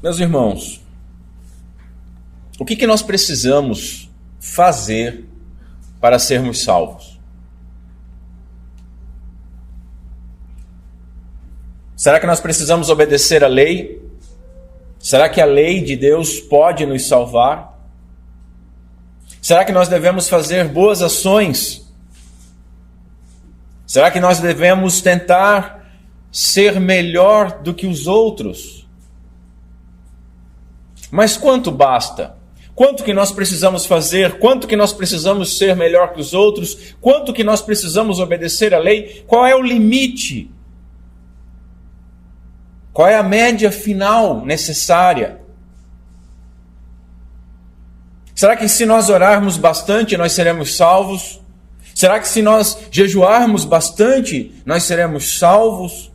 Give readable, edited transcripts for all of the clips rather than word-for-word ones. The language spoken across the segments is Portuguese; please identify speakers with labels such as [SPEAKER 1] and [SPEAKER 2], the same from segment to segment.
[SPEAKER 1] Meus irmãos, o que nós precisamos fazer para sermos salvos? Será que nós precisamos obedecer à lei? Será que a lei de Deus pode nos salvar? Será que nós devemos fazer boas ações? Será que nós devemos tentar ser melhor do que os outros? Mas quanto basta? Quanto que nós precisamos fazer? Quanto que nós precisamos ser melhor que os outros? Quanto que nós precisamos obedecer à lei? Qual é o limite? Qual é a média final necessária? Será que se nós orarmos bastante, nós seremos salvos? Será que se nós jejuarmos bastante, nós seremos salvos?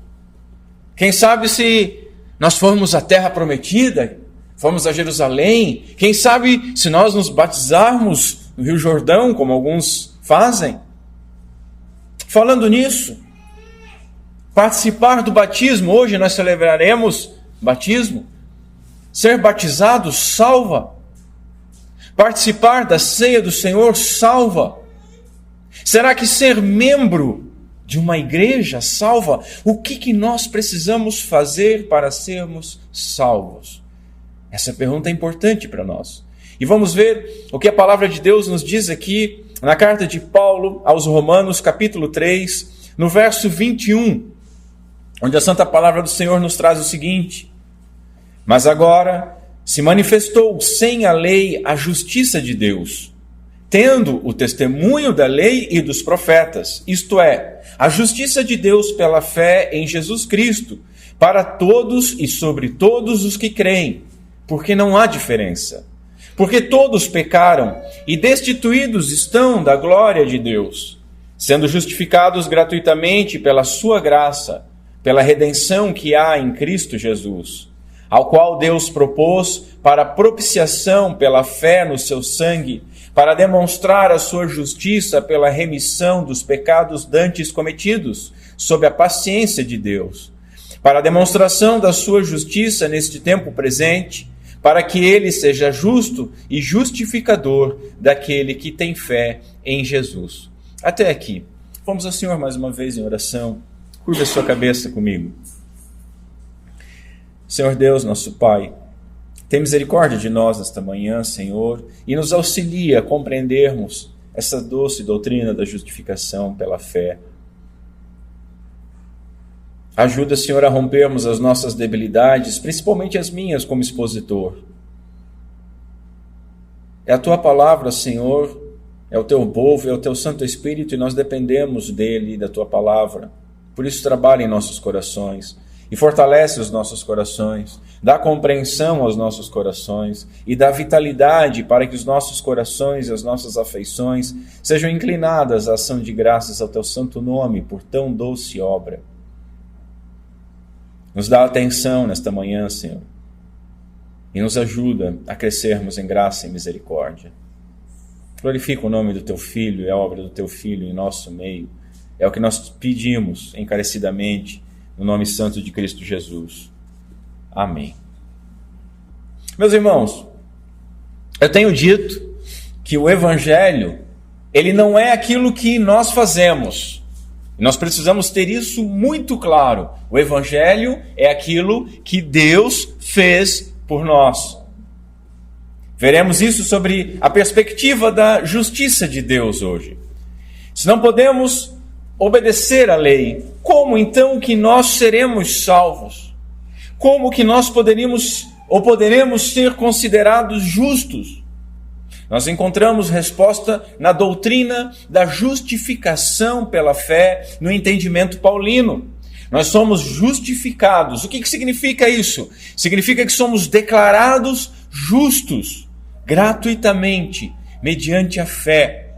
[SPEAKER 1] Quem sabe se nós formos à terra prometida, formos a Jerusalém, quem sabe se nós nos batizarmos no Rio Jordão, como alguns fazem? Falando nisso, participar do batismo, hoje nós celebraremos batismo. Ser batizado salva. Participar da ceia do Senhor salva. Será que ser membro de uma igreja salva? O que nós precisamos fazer para sermos salvos? Essa pergunta é importante para nós. E vamos ver o que a palavra de Deus nos diz aqui na carta de Paulo aos Romanos, capítulo 3, no verso 21, onde a santa palavra do Senhor nos traz o seguinte: mas agora se manifestou sem a lei a justiça de Deus, tendo o testemunho da lei e dos profetas, isto é, a justiça de Deus pela fé em Jesus Cristo, para todos e sobre todos os que creem, porque não há diferença. Porque todos pecaram e destituídos estão da glória de Deus, sendo justificados gratuitamente pela sua graça, pela redenção que há em Cristo Jesus, ao qual Deus propôs para propiciação pela fé no seu sangue, para demonstrar a sua justiça pela remissão dos pecados dantes cometidos, sob a paciência de Deus, para a demonstração da sua justiça neste tempo presente, para que ele seja justo e justificador daquele que tem fé em Jesus. Até aqui. Vamos ao Senhor mais uma vez em oração. Curva a sua cabeça comigo. Senhor Deus, nosso Pai, tem misericórdia de nós nesta manhã, Senhor, e nos auxilia a compreendermos essa doce doutrina da justificação pela fé. Ajuda, Senhor, a rompermos as nossas debilidades, principalmente as minhas como expositor. É a Tua palavra, Senhor, é o Teu povo, é o Teu Santo Espírito, e nós dependemos dele e da Tua palavra. Por isso, trabalha em nossos corações e fortalece os nossos corações, dá compreensão aos nossos corações e dá vitalidade para que os nossos corações e as nossas afeições sejam inclinadas à ação de graças ao Teu santo nome por tão doce obra. Nos dá atenção nesta manhã, Senhor, e nos ajuda a crescermos em graça e misericórdia. Glorifica o nome do Teu Filho e a obra do Teu Filho em nosso meio. É o que nós pedimos encarecidamente, no nome santo de Cristo Jesus. Amém. Meus irmãos, eu tenho dito que o Evangelho, ele não é aquilo que nós fazemos. Nós precisamos ter isso muito claro. O Evangelho é aquilo que Deus fez por nós. Veremos isso sobre a perspectiva da justiça de Deus hoje. Se não podemos obedecer à lei, como então que nós seremos salvos? Como que nós poderemos ser considerados justos? Nós encontramos resposta na doutrina da justificação pela fé, no entendimento paulino. Nós somos justificados. O que significa isso? Significa que somos declarados justos, gratuitamente, mediante a fé.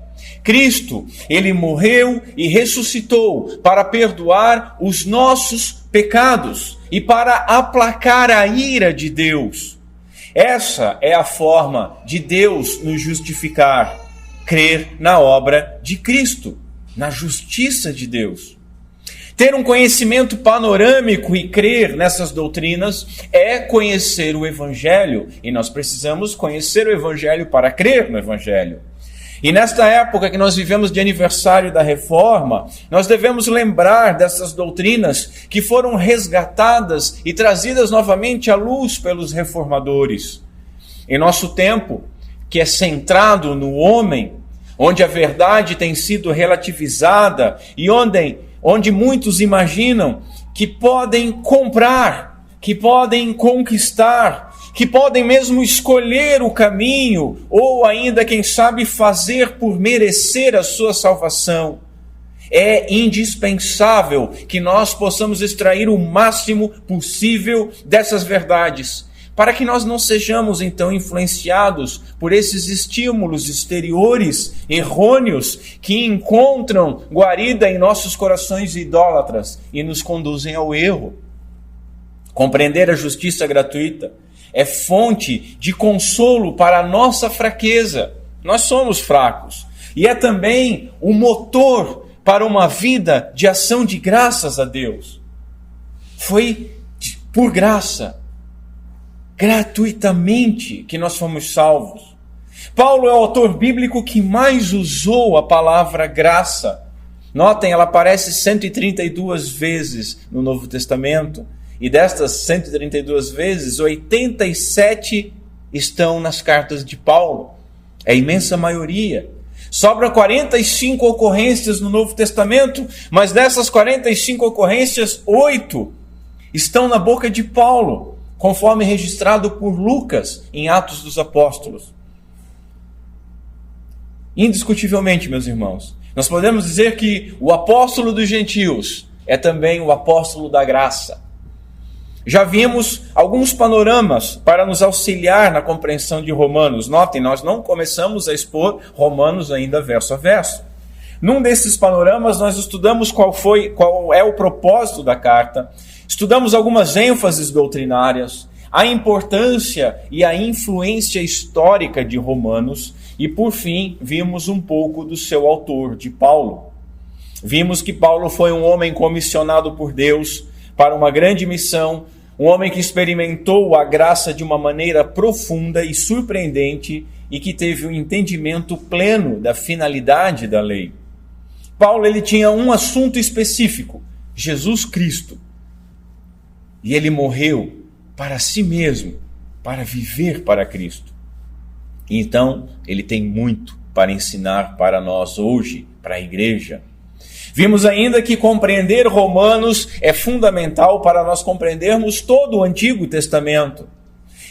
[SPEAKER 1] Cristo, ele morreu e ressuscitou para perdoar os nossos pecados e para aplacar a ira de Deus. Essa é a forma de Deus nos justificar, crer na obra de Cristo, na justiça de Deus. Ter um conhecimento panorâmico e crer nessas doutrinas é conhecer o Evangelho. E nós precisamos conhecer o Evangelho para crer no Evangelho. E nesta época que nós vivemos de aniversário da Reforma, nós devemos lembrar dessas doutrinas que foram resgatadas e trazidas novamente à luz pelos reformadores. Em nosso tempo, que é centrado no homem, onde a verdade tem sido relativizada e onde muitos imaginam que podem comprar, que podem conquistar, que podem mesmo escolher o caminho, ou ainda, quem sabe, fazer por merecer a sua salvação. É indispensável que nós possamos extrair o máximo possível dessas verdades, para que nós não sejamos, então, influenciados por esses estímulos exteriores errôneos que encontram guarida em nossos corações idólatras e nos conduzem ao erro. Compreender a justiça gratuita é fonte de consolo para a nossa fraqueza. Nós somos fracos. E é também o motor para uma vida de ação de graças a Deus. Foi por graça, gratuitamente, que nós fomos salvos. Paulo é o autor bíblico que mais usou a palavra graça. Notem, ela aparece 132 vezes no Novo Testamento. E destas 132 vezes, 87 estão nas cartas de Paulo. É a imensa maioria. Sobram 45 ocorrências no Novo Testamento, mas dessas 45 ocorrências, 8 estão na boca de Paulo, conforme registrado por Lucas em Atos dos Apóstolos. Indiscutivelmente, meus irmãos, nós podemos dizer que o apóstolo dos gentios é também o apóstolo da graça. Já vimos alguns panoramas para nos auxiliar na compreensão de Romanos. Notem, nós não começamos a expor Romanos ainda verso a verso. Num desses panoramas nós estudamos qual é o propósito da carta, estudamos algumas ênfases doutrinárias, a importância e a influência histórica de Romanos e, por fim, vimos um pouco do seu autor, de Paulo. Vimos que Paulo foi um homem comissionado por Deus para uma grande missão, um homem que experimentou a graça de uma maneira profunda e surpreendente e que teve um entendimento pleno da finalidade da lei. Paulo ele tinha um assunto específico, Jesus Cristo. E ele morreu para si mesmo, para viver para Cristo. Então, ele tem muito para ensinar para nós hoje, para a igreja. Vimos ainda que compreender Romanos é fundamental para nós compreendermos todo o Antigo Testamento.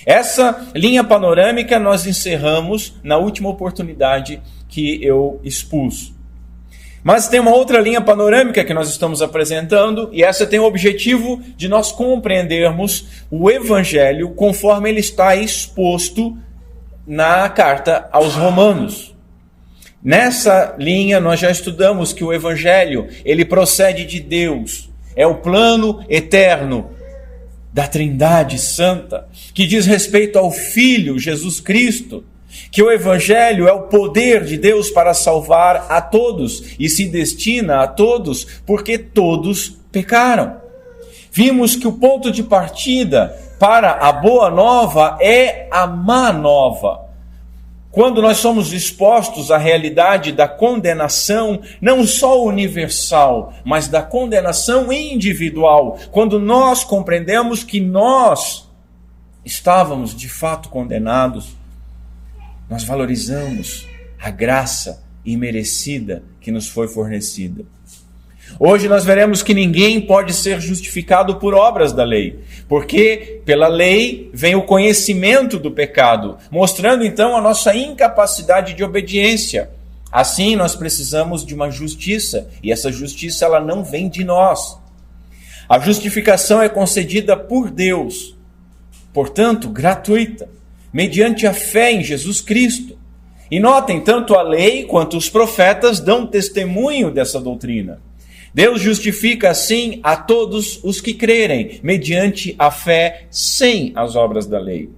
[SPEAKER 1] Essa linha panorâmica nós encerramos na última oportunidade que eu expus. Mas tem uma outra linha panorâmica que nós estamos apresentando, e essa tem o objetivo de nós compreendermos o Evangelho conforme ele está exposto na carta aos Romanos. Nessa linha nós já estudamos que o Evangelho ele procede de Deus, é o plano eterno da Trindade Santa, que diz respeito ao Filho Jesus Cristo, que o Evangelho é o poder de Deus para salvar a todos e se destina a todos porque todos pecaram. Vimos que o ponto de partida para a boa nova é a má nova. Quando nós somos expostos à realidade da condenação, não só universal, mas da condenação individual, quando nós compreendemos que nós estávamos de fato condenados, nós valorizamos a graça imerecida que nos foi fornecida. Hoje nós veremos que ninguém pode ser justificado por obras da lei, porque pela lei vem o conhecimento do pecado, mostrando então a nossa incapacidade de obediência. Assim nós precisamos de uma justiça, e essa justiça ela não vem de nós. A justificação é concedida por Deus, portanto gratuita, mediante a fé em Jesus Cristo. E notem, tanto a lei quanto os profetas dão testemunho dessa doutrina. Deus justifica assim a todos os que crerem, mediante a fé sem as obras da lei.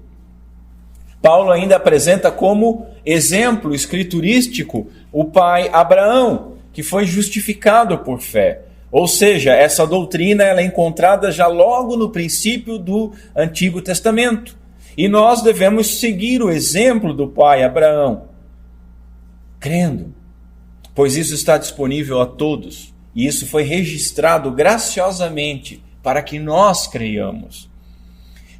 [SPEAKER 1] Paulo ainda apresenta como exemplo escriturístico o pai Abraão, que foi justificado por fé. Ou seja, essa doutrina ela é encontrada já logo no princípio do Antigo Testamento. E nós devemos seguir o exemplo do pai Abraão, crendo, pois isso está disponível a todos. E isso foi registrado graciosamente para que nós creiamos.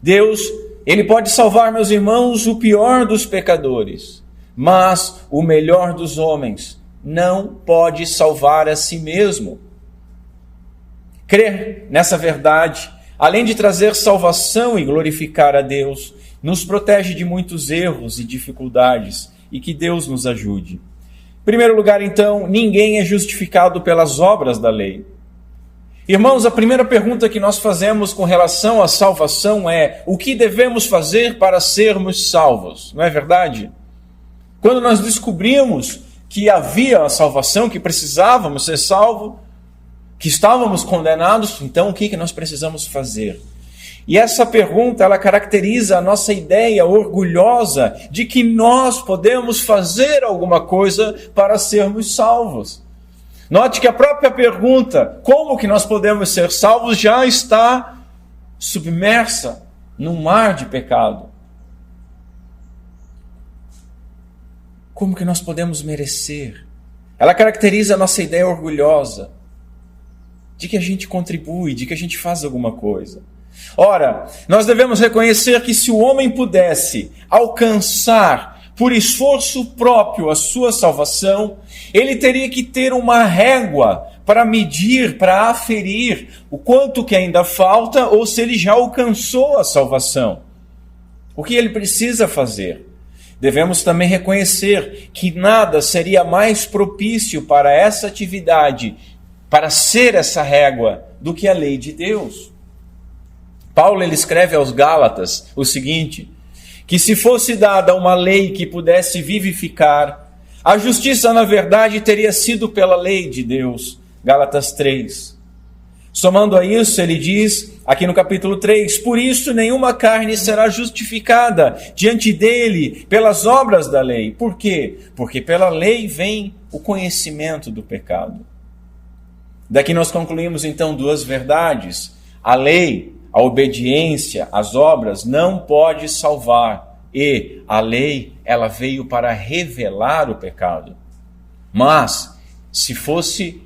[SPEAKER 1] Deus, Ele pode salvar, meus irmãos, o pior dos pecadores, mas o melhor dos homens não pode salvar a si mesmo. Crer nessa verdade, além de trazer salvação e glorificar a Deus, nos protege de muitos erros e dificuldades, e que Deus nos ajude. Em primeiro lugar, então, ninguém é justificado pelas obras da lei. Irmãos, a primeira pergunta que nós fazemos com relação à salvação é: o que devemos fazer para sermos salvos? Não é verdade? Quando nós descobrimos que havia a salvação, que precisávamos ser salvos, que estávamos condenados, então o que nós precisamos fazer? E essa pergunta, ela caracteriza a nossa ideia orgulhosa de que nós podemos fazer alguma coisa para sermos salvos. Note que a própria pergunta, como que nós podemos ser salvos, já está submersa num mar de pecado. Como que nós podemos merecer? Ela caracteriza a nossa ideia orgulhosa de que a gente contribui, de que a gente faz alguma coisa. Ora, nós devemos reconhecer que se o homem pudesse alcançar por esforço próprio a sua salvação, ele teria que ter uma régua para medir, para aferir o quanto que ainda falta ou se ele já alcançou a salvação. O que ele precisa fazer? Devemos também reconhecer que nada seria mais propício para essa atividade, para ser essa régua, do que a lei de Deus. Paulo ele escreve aos Gálatas o seguinte: que se fosse dada uma lei que pudesse vivificar, a justiça na verdade teria sido pela lei de Deus. Gálatas 3. Somando a isso, ele diz, aqui no capítulo 3, por isso nenhuma carne será justificada diante dele pelas obras da lei. Por quê? Porque pela lei vem o conhecimento do pecado. Daqui nós concluímos então duas verdades. A lei, a obediência, as obras não pode salvar. E a lei, ela veio para revelar o pecado. Mas, se fosse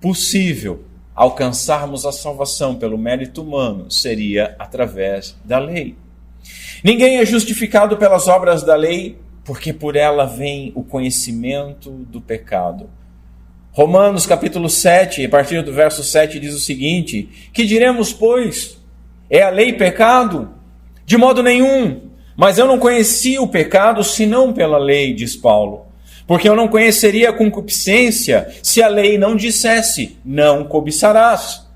[SPEAKER 1] possível alcançarmos a salvação pelo mérito humano, seria através da lei. Ninguém é justificado pelas obras da lei, porque por ela vem o conhecimento do pecado. Romanos capítulo 7, a partir do verso 7, diz o seguinte: que diremos, pois? É a lei pecado? De modo nenhum, mas eu não conheci o pecado senão pela lei, diz Paulo. Porque eu não conheceria a concupiscência se a lei não dissesse, não cobiçarás.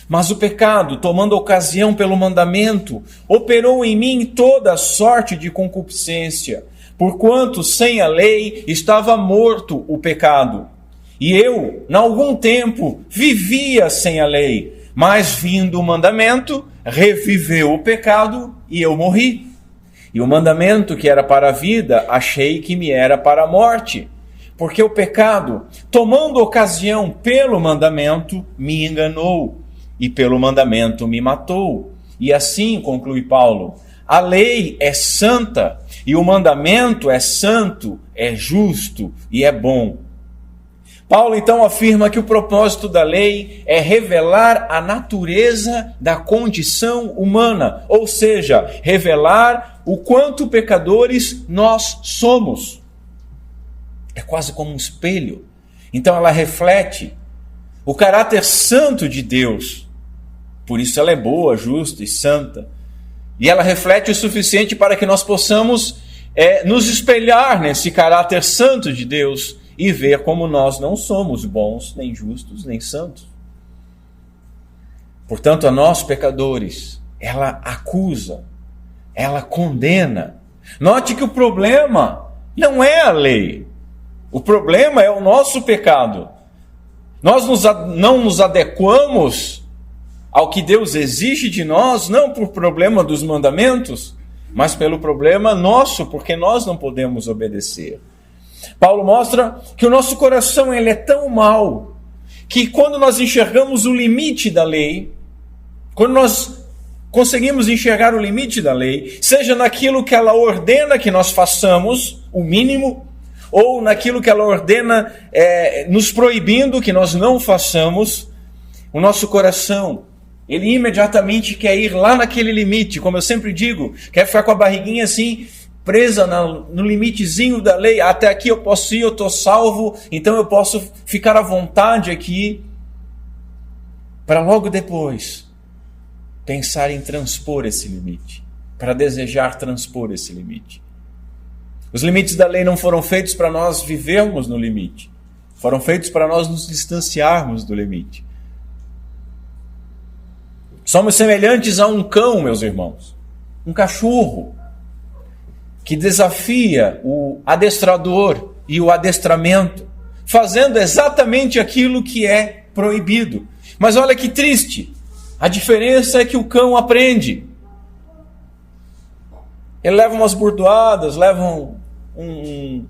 [SPEAKER 1] Mas o pecado, tomando ocasião pelo mandamento, operou em mim toda sorte de concupiscência, porquanto sem a lei estava morto o pecado. E eu, em algum tempo, vivia sem a lei, mas vindo o mandamento, reviveu o pecado e eu morri. E o mandamento que era para a vida, achei que me era para a morte. Porque o pecado, tomando ocasião pelo mandamento, me enganou. E pelo mandamento me matou. E assim, conclui Paulo, a lei é santa, e o mandamento é santo, é justo e é bom. Paulo então afirma que o propósito da lei é revelar a natureza da condição humana, ou seja, revelar o quanto pecadores nós somos. É quase como um espelho. Então ela reflete o caráter santo de Deus. Por isso ela é boa, justa e santa. E ela reflete o suficiente para que nós possamos nos espelhar nesse caráter santo de Deus e ver como nós não somos bons, nem justos, nem santos. Portanto, a nós pecadores, ela acusa, ela condena. Note que o problema não é a lei. O problema é o nosso pecado. Nós não nos adequamos ao que Deus exige de nós, não por problema dos mandamentos, mas pelo problema nosso, porque nós não podemos obedecer. Paulo mostra que o nosso coração ele é tão mau que quando nós enxergamos o limite da lei, quando nós conseguimos enxergar o limite da lei, seja naquilo que ela ordena que nós façamos, o mínimo, ou naquilo que ela ordena nos proibindo que nós não façamos, o nosso coração, ele imediatamente quer ir lá naquele limite, como eu sempre digo, quer ficar com a barriguinha assim, presa no limitezinho da lei. Até aqui eu posso ir, eu estou salvo, então eu posso ficar à vontade aqui, para logo depois pensar em transpor esse limite, para desejar transpor esse limite. Os limites da lei não foram feitos para nós vivermos no limite, foram feitos para nós nos distanciarmos do limite. Somos semelhantes a um cão, meus irmãos, um cachorro, que desafia o adestrador e o adestramento, fazendo exatamente aquilo que é proibido. Mas olha que triste, a diferença é que o cão aprende. Ele leva umas burdoadas, leva um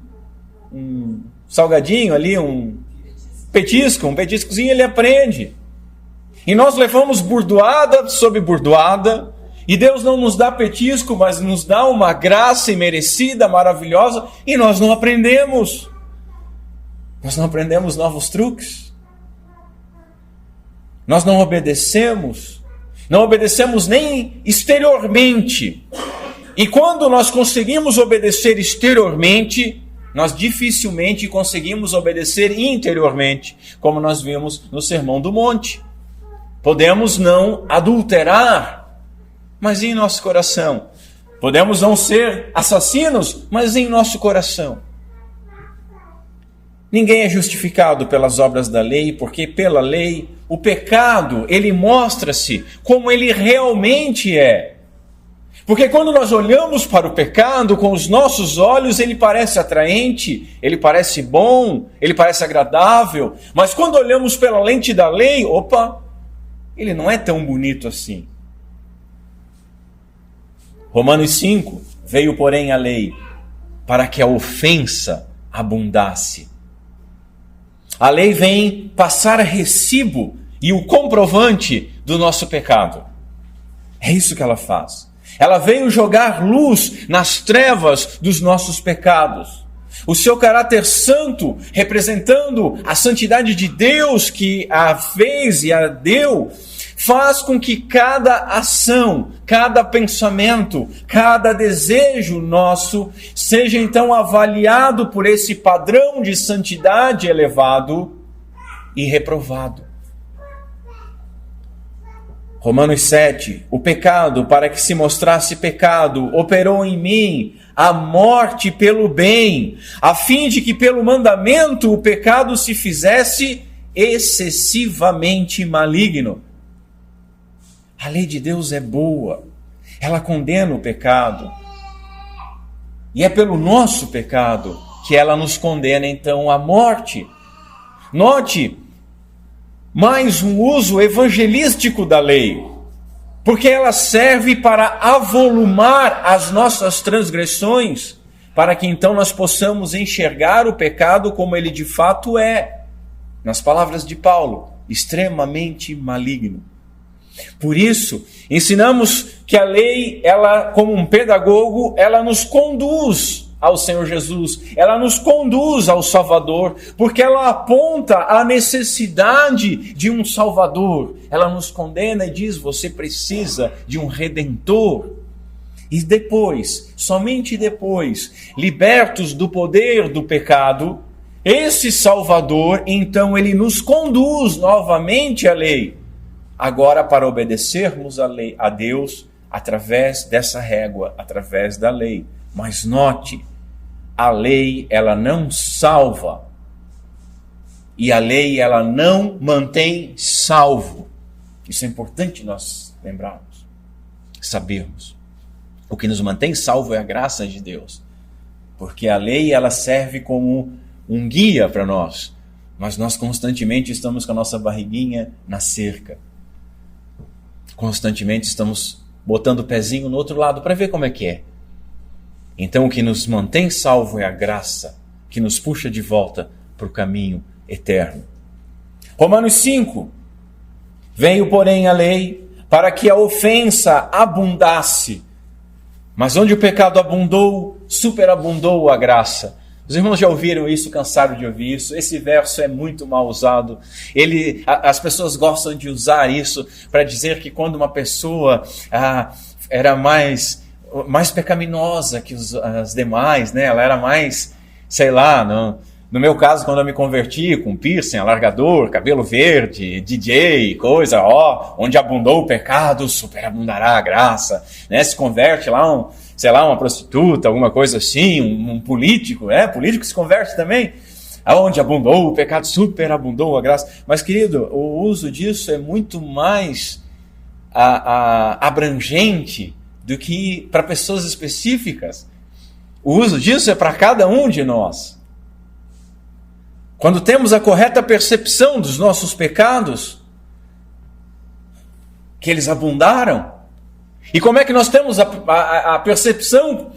[SPEAKER 1] salgadinho ali, um petiscozinho, ele aprende. E nós levamos burdoada sobre burdoada, e Deus não nos dá petisco, mas nos dá uma graça imerecida, maravilhosa, e nós não aprendemos. Nós não aprendemos novos truques. Nós não obedecemos nem exteriormente. E quando nós conseguimos obedecer exteriormente, nós dificilmente conseguimos obedecer interiormente, como nós vimos no Sermão do Monte. Podemos não adulterar, mas em nosso coração. Podemos não ser assassinos, mas em nosso coração. Ninguém é justificado pelas obras da lei, porque pela lei o pecado, ele mostra-se como ele realmente é. Porque quando nós olhamos para o pecado com os nossos olhos, ele parece atraente, ele parece bom, ele parece agradável, mas quando olhamos pela lente da lei, ele não é tão bonito assim. Romanos 5, veio porém a lei para que a ofensa abundasse. A lei vem passar recibo e o comprovante do nosso pecado. É isso que ela faz. Ela veio jogar luz nas trevas dos nossos pecados. O seu caráter santo, representando a santidade de Deus que a fez e a deu, faz com que cada ação, cada pensamento, cada desejo nosso seja então avaliado por esse padrão de santidade elevado e reprovado. Romanos 7, o pecado, para que se mostrasse pecado, operou em mim a morte pelo bem, a fim de que pelo mandamento o pecado se fizesse excessivamente maligno. A lei de Deus é boa, ela condena o pecado. E é pelo nosso pecado que ela nos condena então à morte. Note mais um uso evangelístico da lei, porque ela serve para avolumar as nossas transgressões, para que então nós possamos enxergar o pecado como ele de fato é. Nas palavras de Paulo, extremamente maligno. Por isso, ensinamos que a lei, ela, como um pedagogo, ela nos conduz ao Senhor Jesus, ela nos conduz ao Salvador, porque ela aponta a necessidade de um Salvador. Ela nos condena e diz, você precisa de um Redentor. E depois, somente depois, libertos do poder do pecado, esse Salvador, então, ele nos conduz novamente à lei. Agora para obedecermos a lei, a Deus, através dessa régua, através da lei. Mas note, a lei ela não salva. E a lei ela não mantém salvo. Isso é importante nós lembrarmos, sabermos. O que nos mantém salvo é a graça de Deus. Porque a lei ela serve como um guia para nós. Mas nós constantemente estamos com a nossa barriguinha na cerca. Constantemente estamos botando o pezinho no outro lado para ver como é que é. Então o que nos mantém salvo é a graça, que nos puxa de volta para o caminho eterno. Romanos 5. Veio, porém, a lei para que a ofensa abundasse. Mas onde o pecado abundou, superabundou a graça. Os irmãos já ouviram isso, cansaram de ouvir isso. Esse verso é muito mal usado. As pessoas gostam de usar isso para dizer que quando uma pessoa era mais pecaminosa que as demais, né? Ela era mais, sei lá, no meu caso, quando eu me converti, com piercing, alargador, cabelo verde, DJ, coisa, onde abundou o pecado, superabundará a graça, né? Se converte lá uma prostituta, alguma coisa assim, um político, né? Político se converte também. Aonde abundou o pecado, superabundou a graça. Mas, querido, o uso disso é muito mais abrangente do que para pessoas específicas. O uso disso é para cada um de nós. Quando temos a correta percepção dos nossos pecados, que eles abundaram. E como é que nós temos a percepção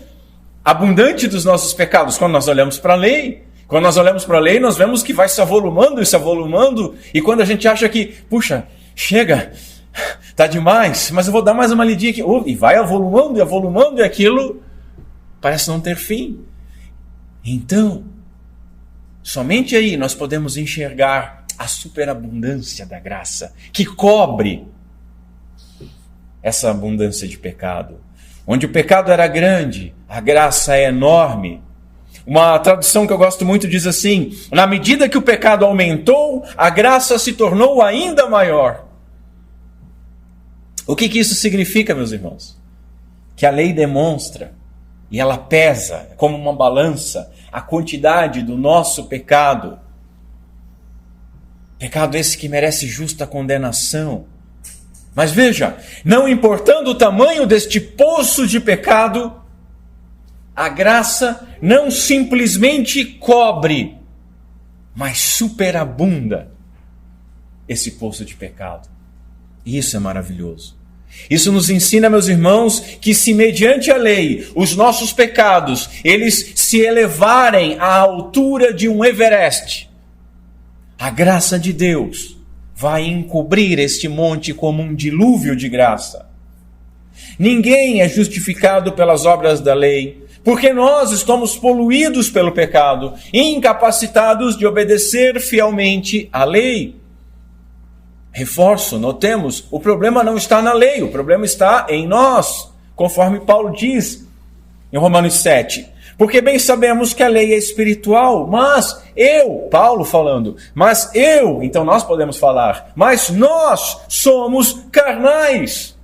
[SPEAKER 1] abundante dos nossos pecados? Quando nós olhamos para a lei. Quando nós olhamos para a lei, nós vemos que vai se avolumando e se avolumando. E quando a gente acha que, puxa, chega, está demais, mas eu vou dar mais uma lidinha aqui. E vai avolumando, e aquilo parece não ter fim. Então, somente aí nós podemos enxergar a superabundância da graça, que cobre essa abundância de pecado. Onde o pecado era grande, a graça é enorme. Uma tradução que eu gosto muito diz assim: na medida que o pecado aumentou, a graça se tornou ainda maior. O que isso significa, meus irmãos? Que a lei demonstra, e ela pesa como uma balança, a quantidade do nosso pecado. Pecado esse que merece justa condenação. Mas veja, não importando o tamanho deste poço de pecado, a graça não simplesmente cobre, mas superabunda esse poço de pecado. E isso é maravilhoso. Isso nos ensina, meus irmãos, que se mediante a lei os nossos pecados, eles se elevarem à altura de um Everest, a graça de Deus vai encobrir este monte como um dilúvio de graça. Ninguém é justificado pelas obras da lei, porque nós estamos poluídos pelo pecado, incapacitados de obedecer fielmente à lei. Reforço, notemos, o problema não está na lei, o problema está em nós, conforme Paulo diz em Romanos 7. Porque bem sabemos que a lei é espiritual, mas Paulo falando, então nós podemos falar, mas nós somos carnais,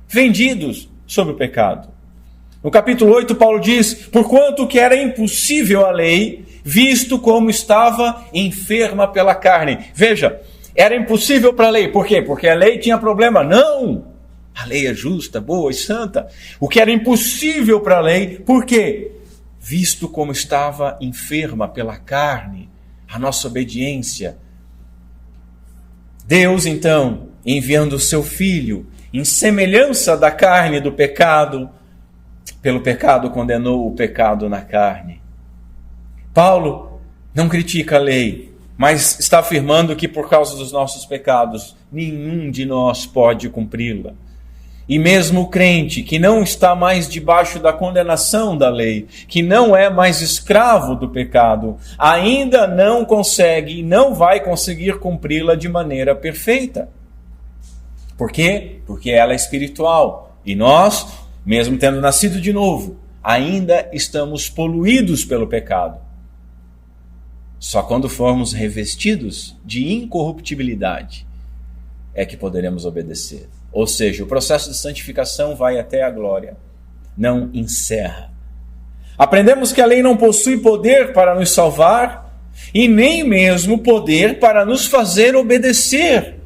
[SPEAKER 1] vendidos sob o pecado. No capítulo 8, Paulo diz, porquanto que era impossível a lei, visto como estava enferma pela carne. Veja, era impossível para a lei, por quê? Porque a lei tinha problema? Não! A lei é justa, boa e santa. O que era impossível para a lei, por quê? Visto como estava enferma pela carne, a nossa obediência. Deus, então, enviando o seu Filho, em semelhança da carne do pecado, pelo pecado condenou o pecado na carne. Paulo não critica a lei, mas está afirmando que por causa dos nossos pecados, nenhum de nós pode cumpri-la. E mesmo o crente que não está mais debaixo da condenação da lei, que não é mais escravo do pecado, ainda não consegue e não vai conseguir cumpri-la de maneira perfeita. Por quê? Porque ela é espiritual. E nós, mesmo tendo nascido de novo, ainda estamos poluídos pelo pecado. Só quando formos revestidos de incorruptibilidade é que poderemos obedecer. Ou seja, o processo de santificação vai até a glória, não encerra. Aprendemos que a lei não possui poder para nos salvar e nem mesmo poder para nos fazer obedecer.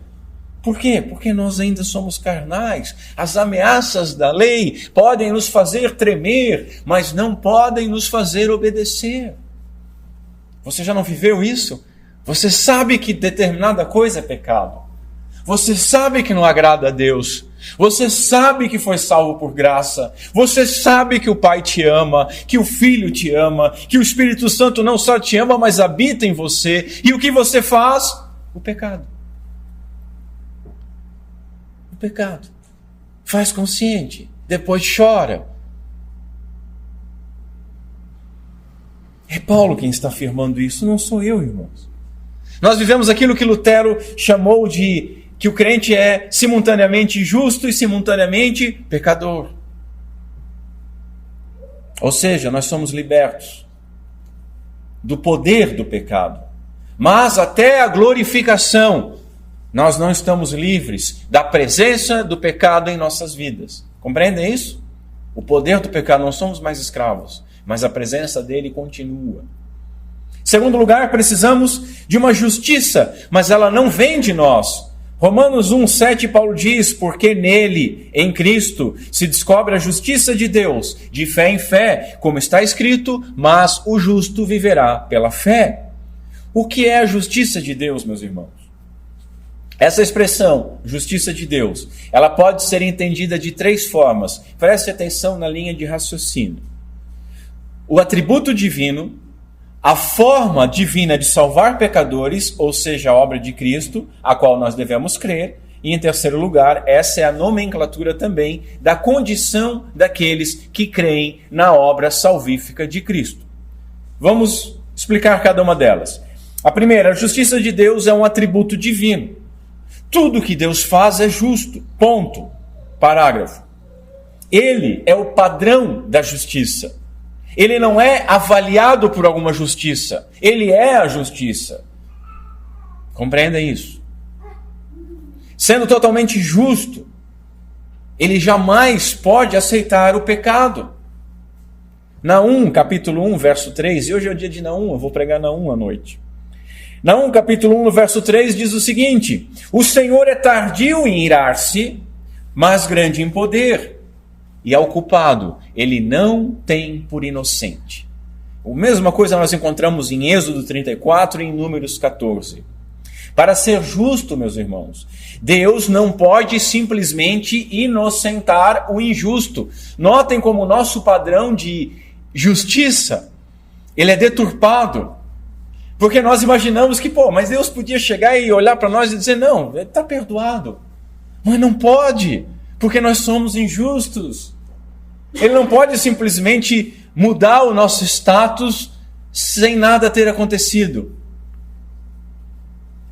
[SPEAKER 1] Por quê? Porque nós ainda somos carnais. As ameaças da lei podem nos fazer tremer, mas não podem nos fazer obedecer. Você já não viveu isso? Você sabe que determinada coisa é pecado. Você sabe que não agrada a Deus. Você sabe que foi salvo por graça. Você sabe que o Pai te ama, que o Filho te ama, que o Espírito Santo não só te ama, mas habita em você. E o que você faz? O pecado. O pecado. Faz consciente, depois chora. É Paulo quem está afirmando isso, não sou eu, irmãos. Nós vivemos aquilo que Lutero chamou de que o crente é simultaneamente justo e simultaneamente pecador. Ou seja, nós somos libertos do poder do pecado. Mas até a glorificação, nós não estamos livres da presença do pecado em nossas vidas. Compreendem isso? O poder do pecado, não somos mais escravos, mas a presença dele continua. Em segundo lugar, precisamos de uma justiça, mas ela não vem de nós. Romanos 1,7, Paulo diz, porque nele, em Cristo, se descobre a justiça de Deus, de fé em fé, como está escrito, mas o justo viverá pela fé. O que é a justiça de Deus, meus irmãos? Essa expressão, justiça de Deus, ela pode ser entendida de três formas. Preste atenção na linha de raciocínio. O atributo divino, a forma divina de salvar pecadores, ou seja, a obra de Cristo, a qual nós devemos crer. E em terceiro lugar, essa é a nomenclatura também da condição daqueles que creem na obra salvífica de Cristo. Vamos explicar cada uma delas. A primeira, a justiça de Deus é um atributo divino. Tudo que Deus faz é justo. Ponto. Parágrafo. Ele é o padrão da justiça. Ele não é avaliado por alguma justiça. Ele é a justiça. Compreendem isso? Sendo totalmente justo, ele jamais pode aceitar o pecado. Naum, capítulo 1, verso 3, e hoje é o dia de Naum, eu vou pregar Naum à noite. Naum, capítulo 1, no verso 3, diz o seguinte: o Senhor é tardio em irar-se, mas grande em poder. E ao culpado, ele não tem por inocente. A mesma coisa nós encontramos em Êxodo 34 e em Números 14. Para ser justo, meus irmãos, Deus não pode simplesmente inocentar o injusto. Notem como o nosso padrão de justiça, ele é deturpado. Porque nós imaginamos que, mas Deus podia chegar e olhar para nós e dizer, não, ele está perdoado. Mas não pode, porque nós somos injustos. Ele não pode simplesmente mudar o nosso status sem nada ter acontecido.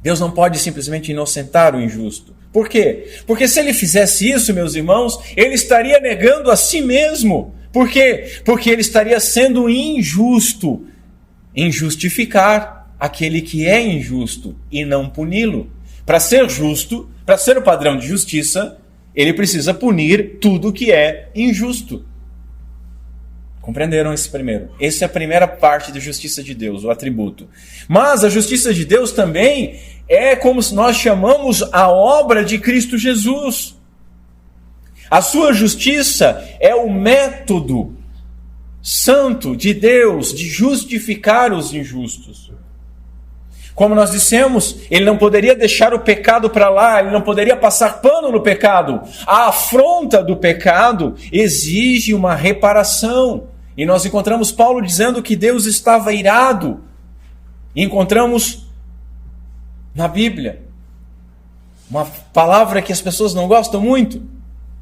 [SPEAKER 1] Deus não pode simplesmente inocentar o injusto. Por quê? Porque se ele fizesse isso, meus irmãos, ele estaria negando a si mesmo. Por quê? Porque ele estaria sendo injusto em justificar aquele que é injusto e não puni-lo. Para ser justo, para ser o padrão de justiça, ele precisa punir tudo que é injusto. Compreenderam esse primeiro? Essa é a primeira parte da justiça de Deus, o atributo. Mas a justiça de Deus também é como nós chamamos a obra de Cristo Jesus. A sua justiça é o método santo de Deus de justificar os injustos. Como nós dissemos, ele não poderia deixar o pecado para lá, ele não poderia passar pano no pecado. A afronta do pecado exige uma reparação. E nós encontramos Paulo dizendo que Deus estava irado. E encontramos na Bíblia uma palavra que as pessoas não gostam muito,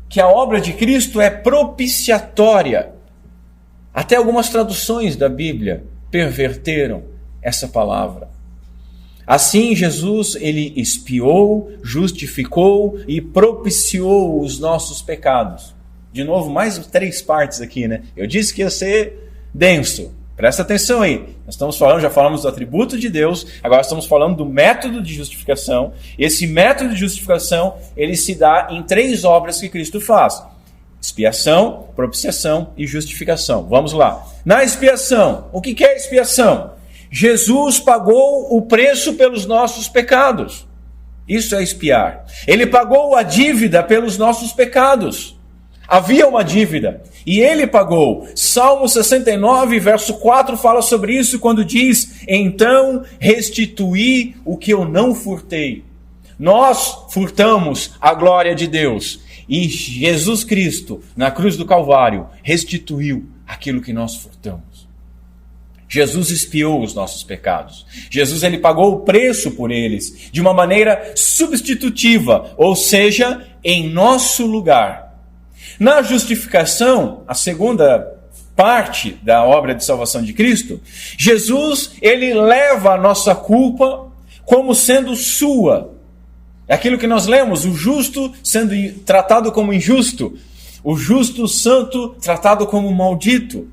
[SPEAKER 1] que a obra de Cristo é propiciatória. Até algumas traduções da Bíblia perverteram essa palavra. Assim, Jesus, ele expiou, justificou e propiciou os nossos pecados. De novo, mais 3 partes aqui, né? Eu disse que ia ser denso. Presta atenção aí. Nós estamos falando, já falamos do atributo de Deus, agora estamos falando do método de justificação. Esse método de justificação, ele se dá em 3 obras que Cristo faz: expiação, propiciação e justificação. Vamos lá. Na expiação, o que é expiação? Jesus pagou o preço pelos nossos pecados. Isso é expiar. Ele pagou a dívida pelos nossos pecados. Havia uma dívida e ele pagou. Salmo 69, verso 4 fala sobre isso quando diz: então restituí o que eu não furtei. Nós furtamos a glória de Deus e Jesus Cristo, na cruz do Calvário, restituiu aquilo que nós furtamos. Jesus expiou os nossos pecados. Jesus ele pagou o preço por eles de uma maneira substitutiva, ou seja, em nosso lugar. Na justificação, a segunda parte da obra de salvação de Cristo, Jesus ele leva a nossa culpa como sendo sua. É aquilo que nós lemos, o justo sendo tratado como injusto, o justo santo tratado como maldito.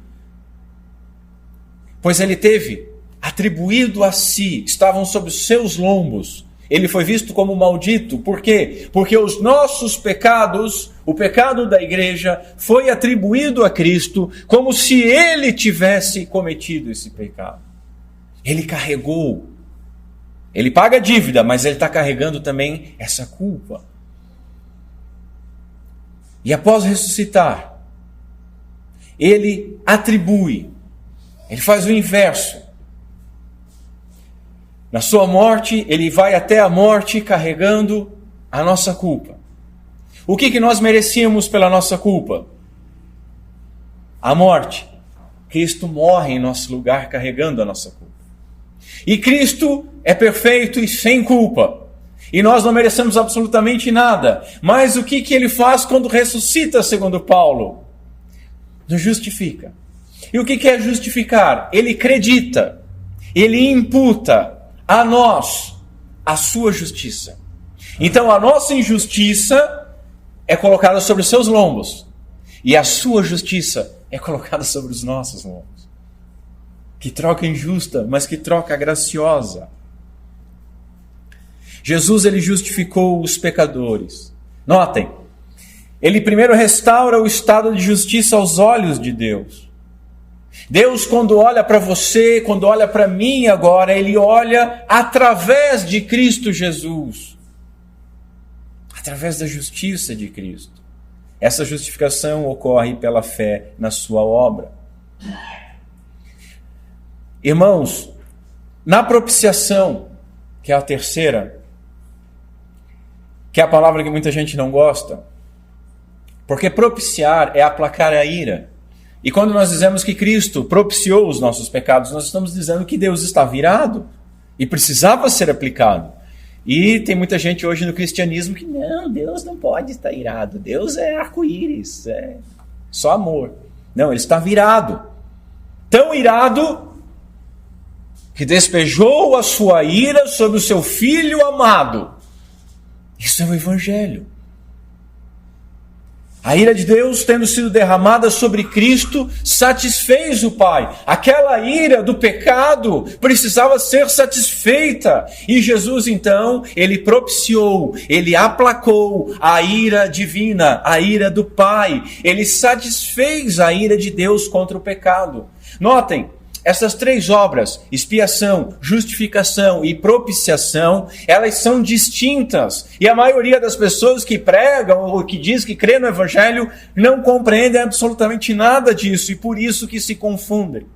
[SPEAKER 1] Pois ele teve atribuído a si, estavam sob os seus lombos. Ele foi visto como maldito. Por quê? Porque os nossos pecados, o pecado da igreja, foi atribuído a Cristo como se ele tivesse cometido esse pecado. Ele carregou. Ele paga a dívida, mas ele está carregando também essa culpa. E após ressuscitar, ele atribui. Ele faz o inverso. Na sua morte, ele vai até a morte carregando a nossa culpa. O que nós merecíamos pela nossa culpa? A morte. Cristo morre em nosso lugar carregando a nossa culpa. E Cristo é perfeito e sem culpa. E nós não merecemos absolutamente nada. Mas o que ele faz quando ressuscita, segundo Paulo? Nos justifica. E o que é justificar? Ele acredita, ele imputa a nós a sua justiça. Então a nossa injustiça é colocada sobre os seus lombos, e a sua justiça é colocada sobre os nossos lombos. Que troca injusta, mas que troca graciosa. Jesus ele justificou os pecadores. Notem, ele primeiro restaura o estado de justiça aos olhos de Deus. Deus, quando olha para você, quando olha para mim agora, ele olha através de Cristo Jesus. Através da justiça de Cristo. Essa justificação ocorre pela fé na sua obra. Irmãos, na propiciação, que é a terceira, que é a palavra que muita gente não gosta, porque propiciar é aplacar a ira. E quando nós dizemos que Cristo propiciou os nossos pecados, nós estamos dizendo que Deus está virado e precisava ser aplicado. E tem muita gente hoje no cristianismo que não, Deus não pode estar irado. Deus é arco-íris, é só amor. Não, ele está virado. Tão irado que despejou a sua ira sobre o seu Filho amado. Isso é o Evangelho. A ira de Deus, tendo sido derramada sobre Cristo, satisfez o Pai. Aquela ira do pecado precisava ser satisfeita. E Jesus, então, ele propiciou, ele aplacou a ira divina, a ira do Pai. Ele satisfez a ira de Deus contra o pecado. Notem, essas três obras, expiação, justificação e propiciação, elas são distintas. E a maioria das pessoas que pregam ou que diz que crê no Evangelho não compreendem absolutamente nada disso e por isso que se confundem.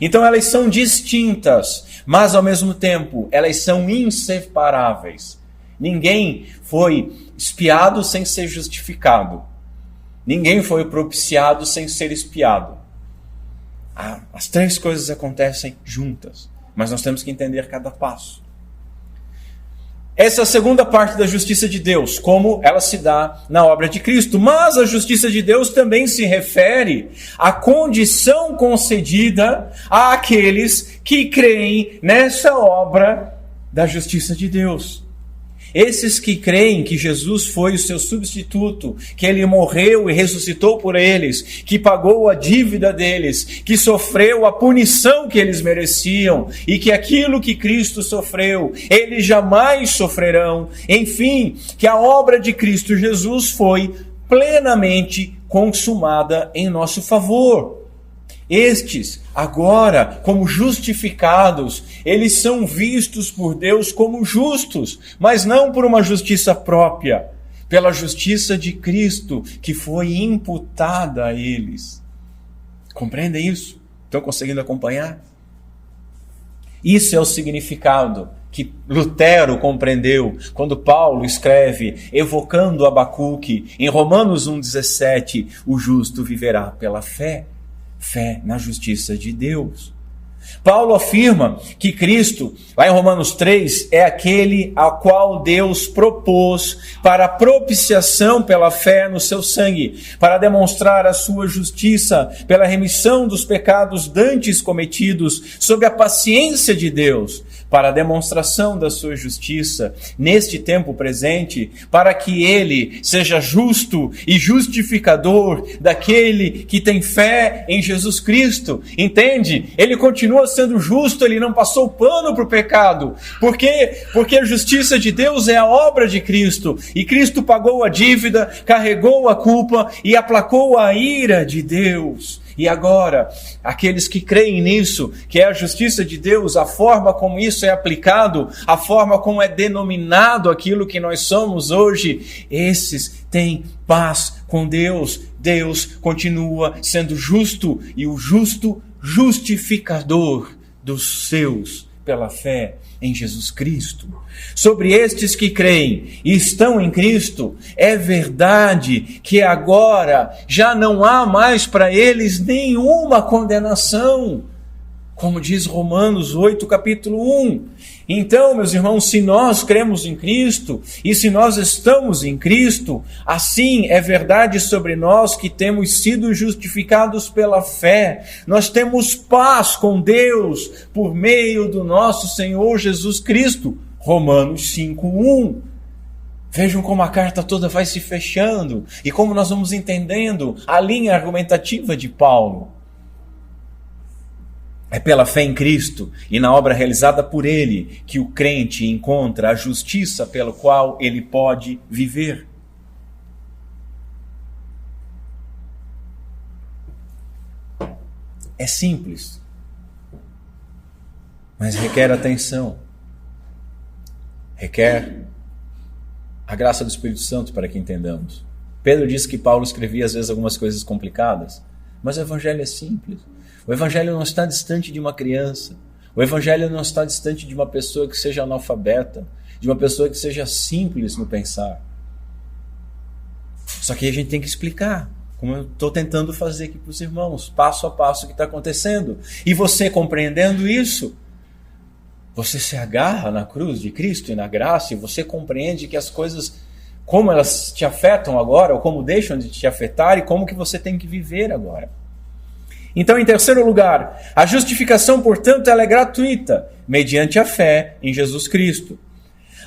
[SPEAKER 1] Então elas são distintas, mas ao mesmo tempo elas são inseparáveis. Ninguém foi expiado sem ser justificado. Ninguém foi propiciado sem ser expiado. As três coisas acontecem juntas, mas nós temos que entender cada passo. Essa é a segunda parte da justiça de Deus, como ela se dá na obra de Cristo. Mas a justiça de Deus também se refere à condição concedida àqueles que creem nessa obra da justiça de Deus. Esses que creem que Jesus foi o seu substituto, que ele morreu e ressuscitou por eles, que pagou a dívida deles, que sofreu a punição que eles mereciam e que aquilo que Cristo sofreu, eles jamais sofrerão. Enfim, que a obra de Cristo Jesus foi plenamente consumada em nosso favor. Estes, agora, como justificados, eles são vistos por Deus como justos, mas não por uma justiça própria, pela justiça de Cristo, que foi imputada a eles. Compreendem isso? Estão conseguindo acompanhar? Isso é o significado que Lutero compreendeu quando Paulo escreve, evocando Abacuque, em Romanos 1,17, o justo viverá pela fé. Fé na justiça de Deus. Paulo afirma que Cristo, lá em Romanos 3, é aquele ao qual Deus propôs para a propiciação pela fé no seu sangue, para demonstrar a sua justiça pela remissão dos pecados dantes cometidos, sob a paciência de Deus, para a demonstração da sua justiça neste tempo presente, para que ele seja justo e justificador daquele que tem fé em Jesus Cristo. Entende? Ele continua sendo justo, ele não passou pano para o pecado. Por quê? Porque a justiça de Deus é a obra de Cristo, e Cristo pagou a dívida, carregou a culpa e aplacou a ira de Deus. E agora, aqueles que creem nisso, que é a justiça de Deus, a forma como isso é aplicado, a forma como é denominado aquilo que nós somos hoje, esses têm paz com Deus. Deus continua sendo justo e o justo justificador dos seus pela fé em Jesus Cristo. Sobre estes que creem e estão em Cristo, é verdade que agora já não há mais para eles nenhuma condenação, como diz Romanos 8, capítulo 1. Então, meus irmãos, se nós cremos em Cristo e se nós estamos em Cristo, assim é verdade sobre nós que temos sido justificados pela fé. Nós temos paz com Deus por meio do nosso Senhor Jesus Cristo. Romanos 5:1. Vejam como a carta toda vai se fechando e como nós vamos entendendo a linha argumentativa de Paulo. É pela fé em Cristo e na obra realizada por Ele que o crente encontra a justiça pela qual ele pode viver. É simples, mas requer atenção. Requer a graça do Espírito Santo para que entendamos. Pedro disse que Paulo escrevia às vezes algumas coisas complicadas, mas o Evangelho é simples. O Evangelho não está distante de uma criança. O Evangelho não está distante de uma pessoa que seja analfabeta, de uma pessoa que seja simples no pensar. Só que a gente tem que explicar, como eu estou tentando fazer aqui para os irmãos, passo a passo o que está acontecendo. E você compreendendo isso, você se agarra na cruz de Cristo e na graça, e você compreende que as coisas, como elas te afetam agora, ou como deixam de te afetar, e como que você tem que viver agora. Então, em terceiro lugar, a justificação, portanto, ela é gratuita, mediante a fé em Jesus Cristo.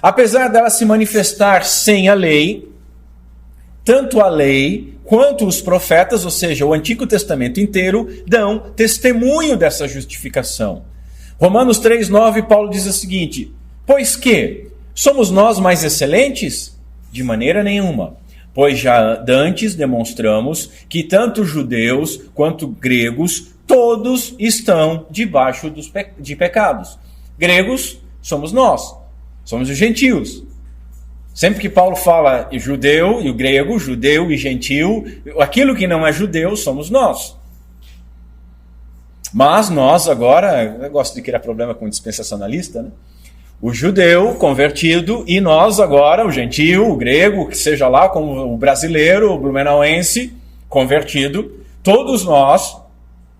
[SPEAKER 1] Apesar dela se manifestar sem a lei, tanto a lei quanto os profetas, ou seja, o Antigo Testamento inteiro, dão testemunho dessa justificação. Romanos 3:9, Paulo diz o seguinte: pois que somos nós mais excelentes? De maneira nenhuma. Pois já dantes demonstramos que tanto judeus quanto gregos, todos estão debaixo de pecados. Gregos somos nós, somos os gentios. Sempre que Paulo fala judeu e o grego, judeu e gentil, aquilo que não é judeu somos nós. Mas nós agora, eu gosto de criar problema com o dispensacionalista, né? O judeu convertido e nós agora, o gentio, o grego, que seja lá, como o brasileiro, o blumenauense convertido, todos nós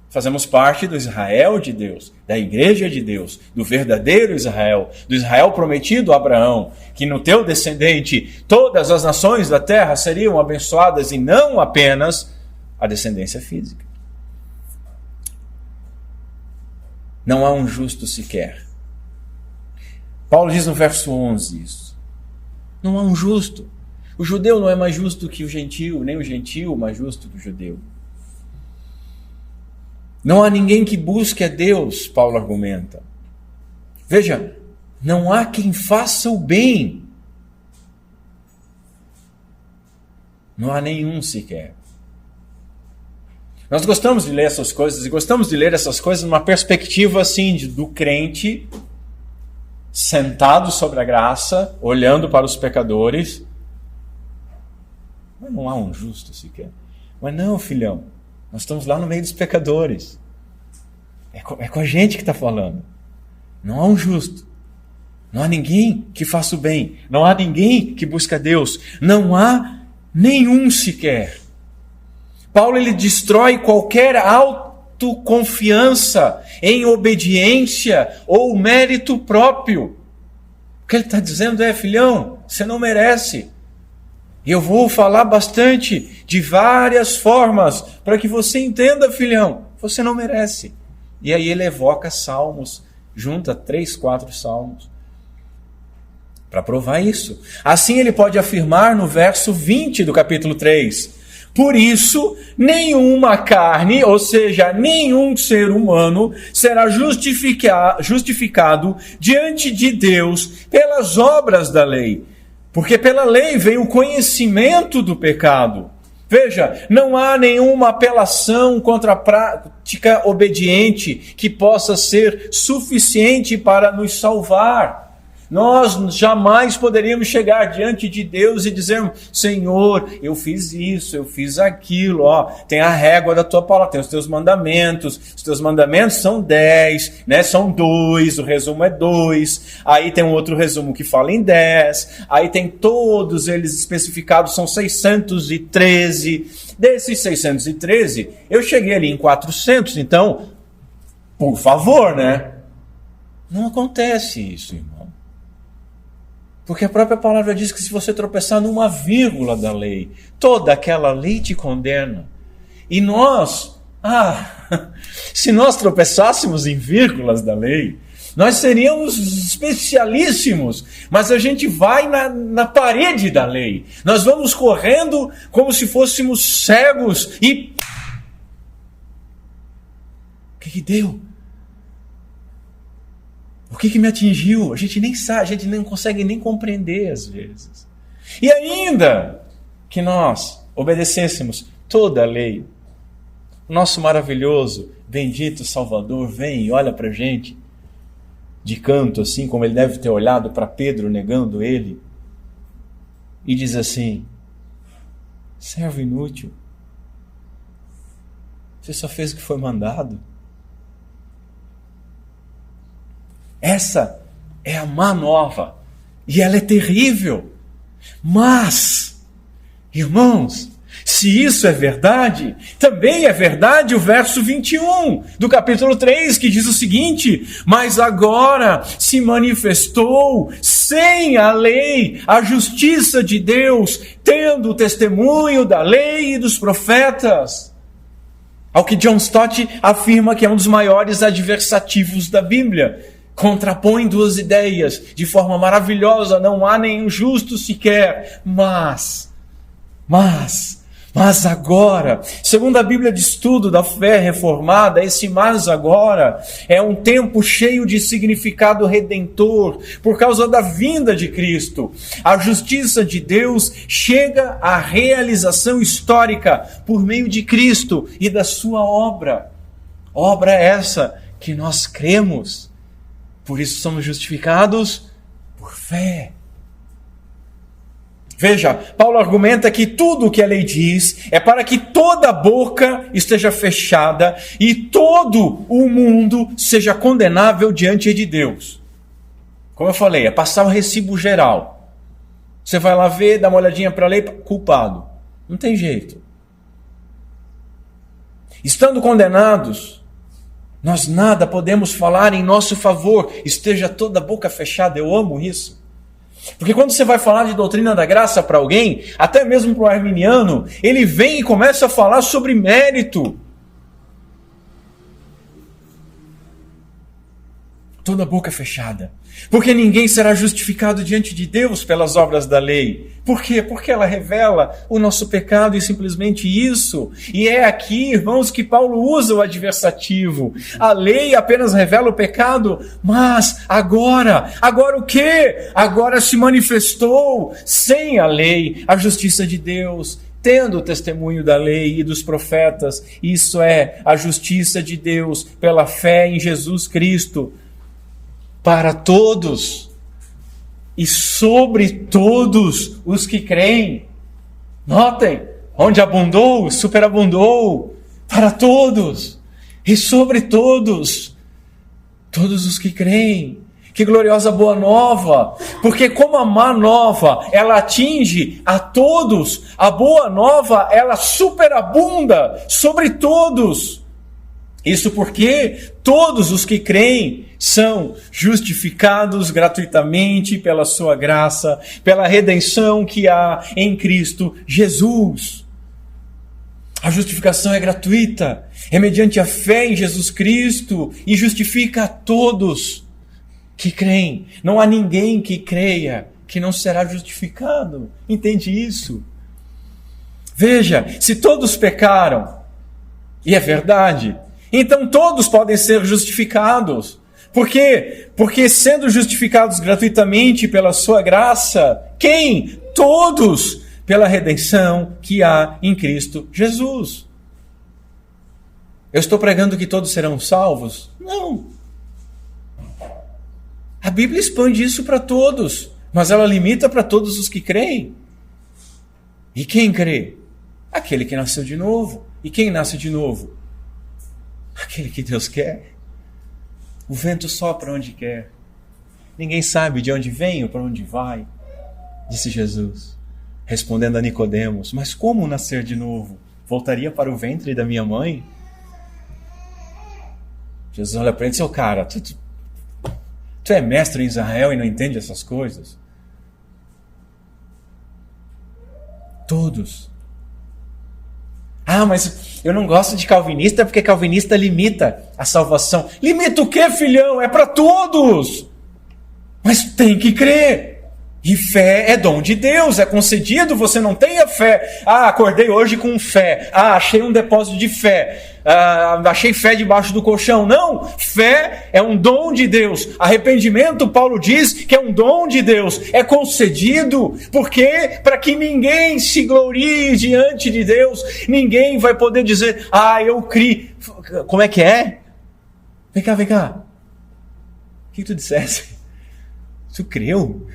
[SPEAKER 1] fazemos parte do Israel de Deus, da igreja de Deus, do verdadeiro Israel, do Israel prometido a Abraão, que no teu descendente todas as nações da terra seriam abençoadas e não apenas a descendência física. Não há um justo sequer. Paulo diz no verso 11 isso. Não há um justo. O judeu não é mais justo que o gentio, nem o gentio mais justo que o judeu. Não há ninguém que busque a Deus, Paulo argumenta. Veja, não há quem faça o bem. Não há nenhum sequer. Nós gostamos de ler essas coisas, e gostamos de ler essas coisas numa perspectiva assim, do crente sentado sobre a graça, olhando para os pecadores. Mas não há um justo sequer. Mas não, filhão, nós estamos lá no meio dos pecadores. É com a gente que está falando. Não há um justo. Não há ninguém que faça o bem. Não há ninguém que busca Deus. Não há nenhum sequer. Paulo ele destrói qualquer autoconfiança, em obediência ou mérito próprio. O que ele está dizendo é: filhão, você não merece. E eu vou falar bastante, de várias formas, para que você entenda, filhão, você não merece. E aí ele evoca salmos, junta 3, 4 salmos, para provar isso. Assim ele pode afirmar no verso 20 do capítulo 3: por isso, nenhuma carne, ou seja, nenhum ser humano, será justificado diante de Deus pelas obras da lei. Porque pela lei vem o conhecimento do pecado. Veja, não há nenhuma apelação contra a prática obediente que possa ser suficiente para nos salvar. Nós jamais poderíamos chegar diante de Deus e dizer: Senhor, eu fiz isso, eu fiz aquilo, tem a régua da tua palavra, tem os teus mandamentos são 10, né? São 2, o resumo é 2, aí tem um outro resumo que fala em 10, aí tem todos eles especificados, são 613, desses 613, eu cheguei ali em 400, então, por favor, né? Não acontece isso, irmão. Porque a própria palavra diz que se você tropeçar numa vírgula da lei, toda aquela lei te condena. E nós, se nós tropeçássemos em vírgulas da lei, nós seríamos especialíssimos, mas a gente vai na parede da lei. Nós vamos correndo como se fôssemos cegos e... O que deu? O que me atingiu? A gente nem sabe, a gente não consegue nem compreender às vezes. E ainda que nós obedecêssemos toda a lei, o nosso maravilhoso, bendito Salvador vem e olha para a gente de canto, assim como ele deve ter olhado para Pedro negando ele, e diz assim: servo inútil, você só fez o que foi mandado. Essa é a má nova, e ela é terrível. Mas, irmãos, se isso é verdade, também é verdade o verso 21 do capítulo 3, que diz o seguinte: mas agora se manifestou sem a lei a justiça de Deus, tendo o testemunho da lei e dos profetas. Ao que John Stott afirma que é um dos maiores adversativos da Bíblia. Contrapõe duas ideias de forma maravilhosa, não há nenhum justo sequer, mas agora, segundo a Bíblia de Estudo da Fé Reformada, esse mas agora é um tempo cheio de significado redentor, por causa da vinda de Cristo. A justiça de Deus chega à realização histórica por meio de Cristo e da sua obra. Obra essa que nós cremos. Por isso somos justificados por fé. Veja, Paulo argumenta que tudo o que a lei diz é para que toda a boca esteja fechada e todo o mundo seja condenável diante de Deus. Como eu falei, é passar o recibo geral. Você vai lá ver, dá uma olhadinha para a lei, culpado. Não tem jeito. Estando condenados, nós nada podemos falar em nosso favor, esteja toda a boca fechada. Eu amo isso. Porque quando você vai falar de doutrina da graça para alguém, até mesmo para o arminiano, ele vem e começa a falar sobre mérito. Toda a boca fechada. Porque ninguém será justificado diante de Deus pelas obras da lei. Por quê? Porque ela revela o nosso pecado e simplesmente isso. E é aqui, irmãos, que Paulo usa o adversativo. A lei apenas revela o pecado, mas agora o quê? Agora se manifestou sem a lei a justiça de Deus, tendo o testemunho da lei e dos profetas. Isso é a justiça de Deus pela fé em Jesus Cristo. Para todos e sobre todos os que creem. Notem, onde abundou, superabundou, para todos e sobre todos os que creem. Que gloriosa boa nova, porque como a má nova, ela atinge a todos, a boa nova, ela superabunda sobre todos. Isso porque todos os que creem são justificados gratuitamente pela sua graça, pela redenção que há em Cristo Jesus. A justificação é gratuita, é mediante a fé em Jesus Cristo e justifica a todos que creem. Não há ninguém que creia que não será justificado. Entende isso? Veja, se todos pecaram, e é verdade, então todos podem ser justificados. Por quê? Porque sendo justificados gratuitamente pela sua graça, quem? Todos, pela redenção que há em Cristo Jesus. Eu estou pregando que todos serão salvos? Não. A Bíblia expande isso para todos, mas ela limita para todos os que creem. E quem crê? Aquele que nasceu de novo. E quem nasce de novo? Aquele que Deus quer. O vento sopra onde quer. Ninguém sabe de onde vem ou para onde vai, disse Jesus, respondendo a Nicodemos. Mas como nascer de novo? Voltaria para o ventre da minha mãe? Jesus olha para ele e diz: cara, tu é mestre em Israel e não entende essas coisas? Todos. Ah, mas eu não gosto de calvinista porque calvinista limita a salvação. Limita o quê, filhão? É para todos. Mas tem que crer. E fé é dom de Deus, é concedido, você não tem a fé. Ah, acordei hoje com fé. Ah, achei um depósito de fé. Ah, achei fé debaixo do colchão. Não, fé é um dom de Deus. Arrependimento, Paulo diz que é um dom de Deus. É concedido, porque para que ninguém se glorie diante de Deus, ninguém vai poder dizer: ah, eu criei. Como é que é? Vem cá. O que tu disseste? Tu creu?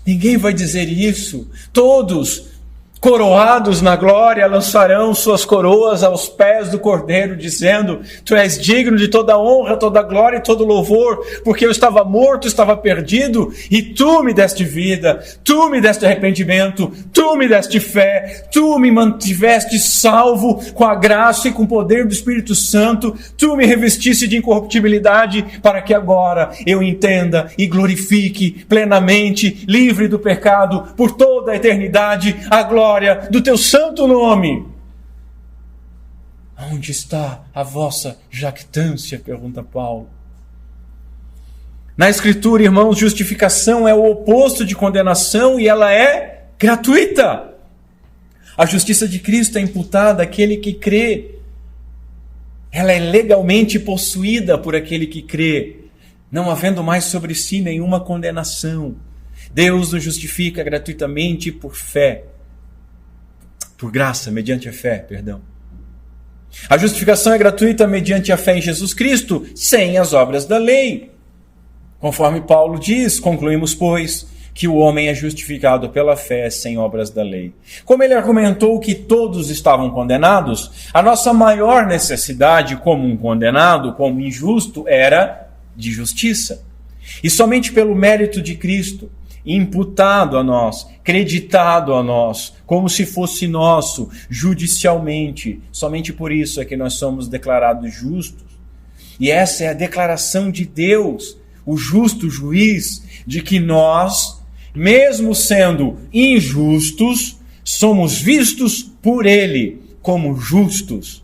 [SPEAKER 1] Ninguém vai dizer isso. Todos, coroados na glória, lançarão suas coroas aos pés do Cordeiro, dizendo: tu és digno de toda honra, toda glória e todo louvor, porque eu estava morto, estava perdido, e tu me deste vida, tu me deste arrependimento, tu me deste fé, tu me mantiveste salvo com a graça e com o poder do Espírito Santo, tu me revestiste de incorruptibilidade, para que agora eu entenda e glorifique plenamente, livre do pecado, por toda a eternidade, a glória do teu santo nome. Onde está a vossa jactância? Pergunta Paulo. Na Escritura, irmãos, justificação é o oposto de condenação e ela é gratuita. A justiça de Cristo é imputada àquele que crê. Ela é legalmente possuída por aquele que crê, não havendo mais sobre si nenhuma condenação. Deus nos justifica gratuitamente por fé. Por graça, mediante a fé, perdão. A justificação é gratuita mediante a fé em Jesus Cristo, sem as obras da lei. Conforme Paulo diz, concluímos, pois, que o homem é justificado pela fé sem obras da lei. Como ele argumentou que todos estavam condenados, a nossa maior necessidade como um condenado, como injusto, era de justiça. E somente pelo mérito de Cristo, imputado a nós, creditado a nós, como se fosse nosso, judicialmente. Somente por isso é que nós somos declarados justos. E essa é a declaração de Deus, o justo juiz, de que nós, mesmo sendo injustos, somos vistos por Ele como justos.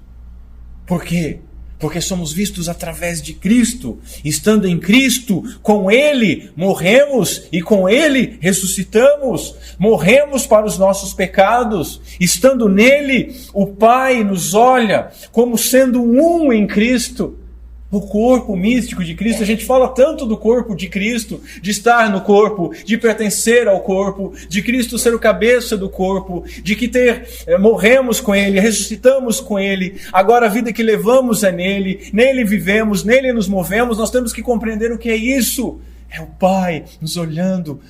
[SPEAKER 1] Por quê? Porque somos vistos através de Cristo. Estando em Cristo, com Ele morremos e com Ele ressuscitamos. Morremos para os nossos pecados. Estando nele, o Pai nos olha como sendo um em Cristo. O corpo místico de Cristo, a gente fala tanto do corpo de Cristo, de estar no corpo, de pertencer ao corpo, de Cristo ser o cabeça do corpo, de que morremos com Ele, ressuscitamos com Ele, agora a vida que levamos é nele vivemos, nele nos movemos. Nós temos que compreender o que é isso. É o Pai nos olhando,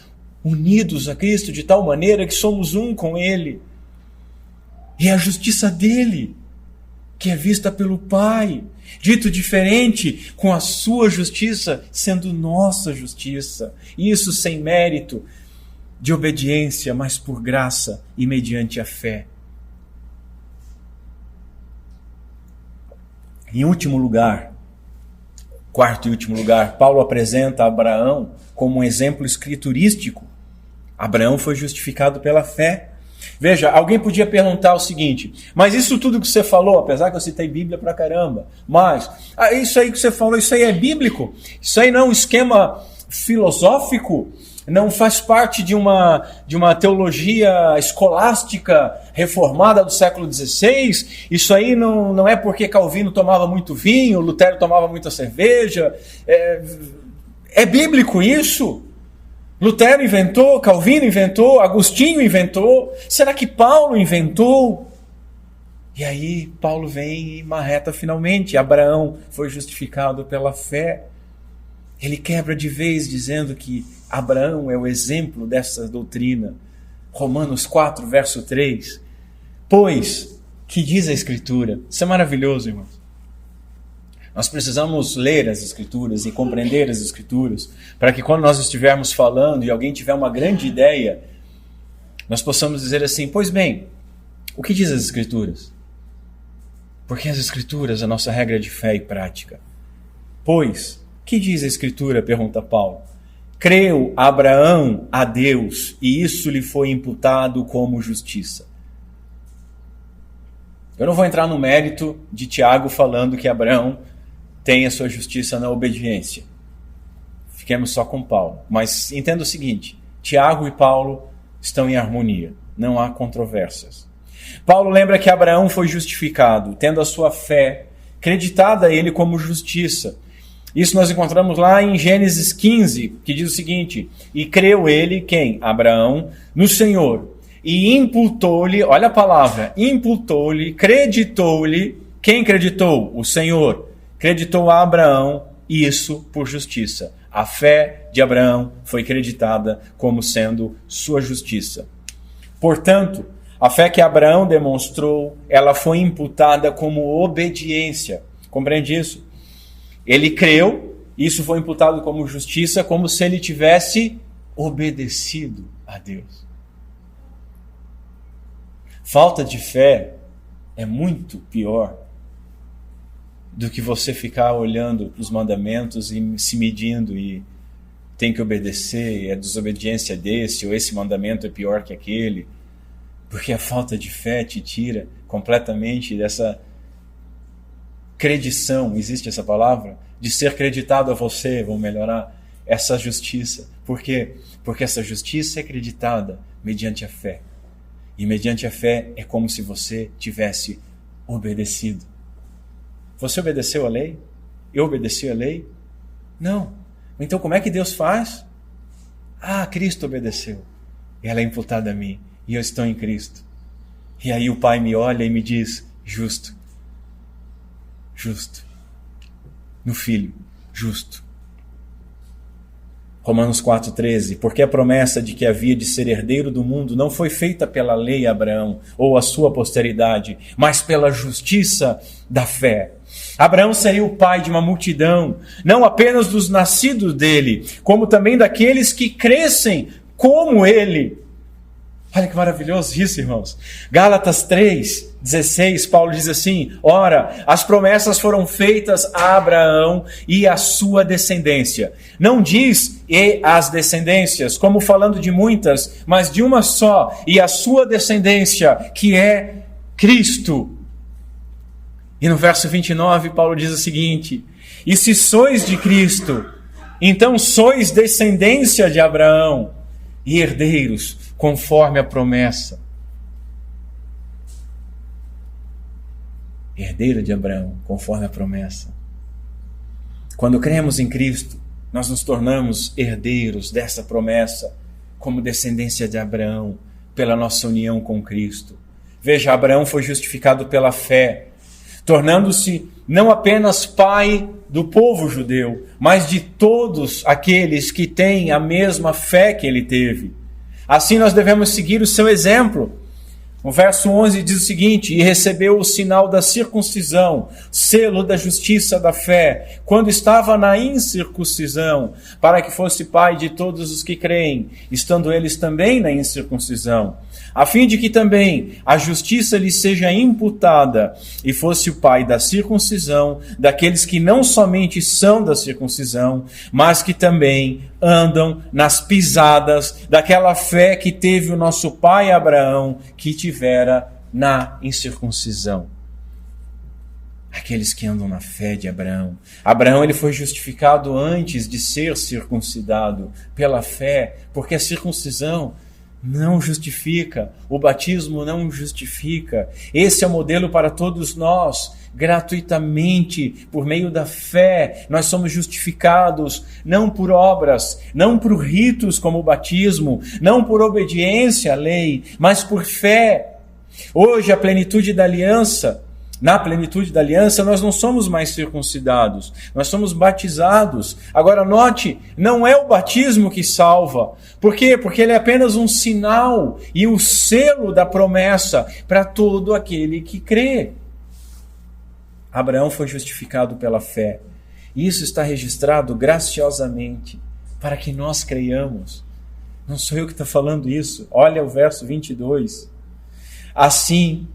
[SPEAKER 1] unidos a Cristo de tal maneira que somos um com Ele. E é a justiça dele que é vista pelo Pai. Dito diferente, com a sua justiça sendo nossa justiça. Isso sem mérito de obediência, mas por graça e mediante a fé. Em último lugar, quarto e último lugar, Paulo apresenta Abraão como um exemplo escriturístico. Abraão foi justificado pela fé. Veja, alguém podia perguntar o seguinte: mas isso tudo que você falou, apesar que eu citei Bíblia pra caramba, mas isso aí que você falou, isso aí é bíblico? Isso aí não é um esquema filosófico? Não faz parte de uma teologia escolástica reformada do século XVI? Isso aí não é porque Calvino tomava muito vinho, Lutero tomava muita cerveja? É bíblico isso? Lutero inventou, Calvino inventou, Agostinho inventou, será que Paulo inventou? E aí Paulo vem e marreta finalmente: Abraão foi justificado pela fé. Ele quebra de vez dizendo que Abraão é o exemplo dessa doutrina. Romanos 4, verso 3. Pois, que diz a Escritura? Isso é maravilhoso, irmãos. Nós precisamos ler as Escrituras e compreender as Escrituras, para que quando nós estivermos falando e alguém tiver uma grande ideia, nós possamos dizer assim: pois bem, o que diz as Escrituras? Porque as Escrituras é a nossa regra de fé e prática. Pois, que diz a Escritura? Pergunta Paulo. Creu Abraão a Deus, e isso lhe foi imputado como justiça. Eu não vou entrar no mérito de Tiago falando que Abraão tem a sua justiça na obediência. Fiquemos só com Paulo. Mas entenda o seguinte: Tiago e Paulo estão em harmonia. Não há controvérsias. Paulo lembra que Abraão foi justificado, tendo a sua fé creditada a ele como justiça. Isso nós encontramos lá em Gênesis 15, que diz o seguinte: e creu ele, quem? Abraão, no Senhor. E imputou-lhe, olha a palavra, imputou-lhe, creditou-lhe. Quem creditou? O Senhor. Creditou a Abraão isso por justiça. A fé de Abraão foi creditada como sendo sua justiça. Portanto, a fé que Abraão demonstrou, ela foi imputada como obediência. Compreende isso? Ele creu, isso foi imputado como justiça, como se ele tivesse obedecido a Deus. Falta de fé é muito pior do que você ficar olhando para os mandamentos e se medindo e tem que obedecer, é desobediência desse, ou esse mandamento é pior que aquele. Porque a falta de fé te tira completamente dessa credição, existe essa palavra? De ser creditado a você, vamos melhorar, essa justiça. Por quê? Porque essa justiça é creditada mediante a fé. E mediante a fé é como se você tivesse obedecido. Você obedeceu a lei? Eu obedeci a lei? Não. Então como é que Deus faz? Cristo obedeceu. Ela é imputada a mim. E eu estou em Cristo. E aí o Pai me olha e me diz: justo. Justo. No Filho, justo. Romanos 4,13. Porque a promessa de que havia de ser herdeiro do mundo não foi feita pela lei a Abraão ou a sua posteridade, mas pela justiça da fé. Abraão seria o pai de uma multidão, não apenas dos nascidos dele, como também daqueles que crescem como ele. Olha que maravilhoso isso, irmãos. Gálatas 3:16, Paulo diz assim: ora, as promessas foram feitas a Abraão e a sua descendência. Não diz e as descendências, como falando de muitas, mas de uma só, e a sua descendência, que é Cristo. E no verso 29, Paulo diz o seguinte: e se sois de Cristo, então sois descendência de Abraão e herdeiros conforme a promessa. Herdeira de Abraão, conforme a promessa. Quando cremos em Cristo, nós nos tornamos herdeiros dessa promessa, como descendência de Abraão, pela nossa união com Cristo. Veja, Abraão foi justificado pela fé, tornando-se não apenas pai do povo judeu, mas de todos aqueles que têm a mesma fé que ele teve. Assim nós devemos seguir o seu exemplo. O verso 11 diz o seguinte: e recebeu o sinal da circuncisão, selo da justiça da fé, quando estava na incircuncisão, para que fosse pai de todos os que creem, estando eles também na incircuncisão, a fim de que também a justiça lhe seja imputada, e fosse o pai da circuncisão, daqueles que não somente são da circuncisão, mas que também andam nas pisadas daquela fé que teve o nosso pai Abraão, que tivera na incircuncisão. Aqueles que andam na fé de Abraão. Abraão, ele foi justificado antes de ser circuncidado pela fé, porque a circuncisão não justifica, o batismo não justifica. Esse é o modelo para todos nós. Gratuitamente, por meio da fé, nós somos justificados, não por obras, não por ritos como o batismo, não por obediência à lei, mas por fé. Hoje, a plenitude da aliança, na plenitude da aliança, nós não somos mais circuncidados, nós somos batizados. Agora note, não é o batismo que salva. Por quê? Porque ele é apenas um sinal e o selo da promessa para todo aquele que crê. Abraão foi justificado pela fé. Isso está registrado graciosamente para que nós creiamos. Não sou eu que estou falando isso. Olha o verso 22. Assim,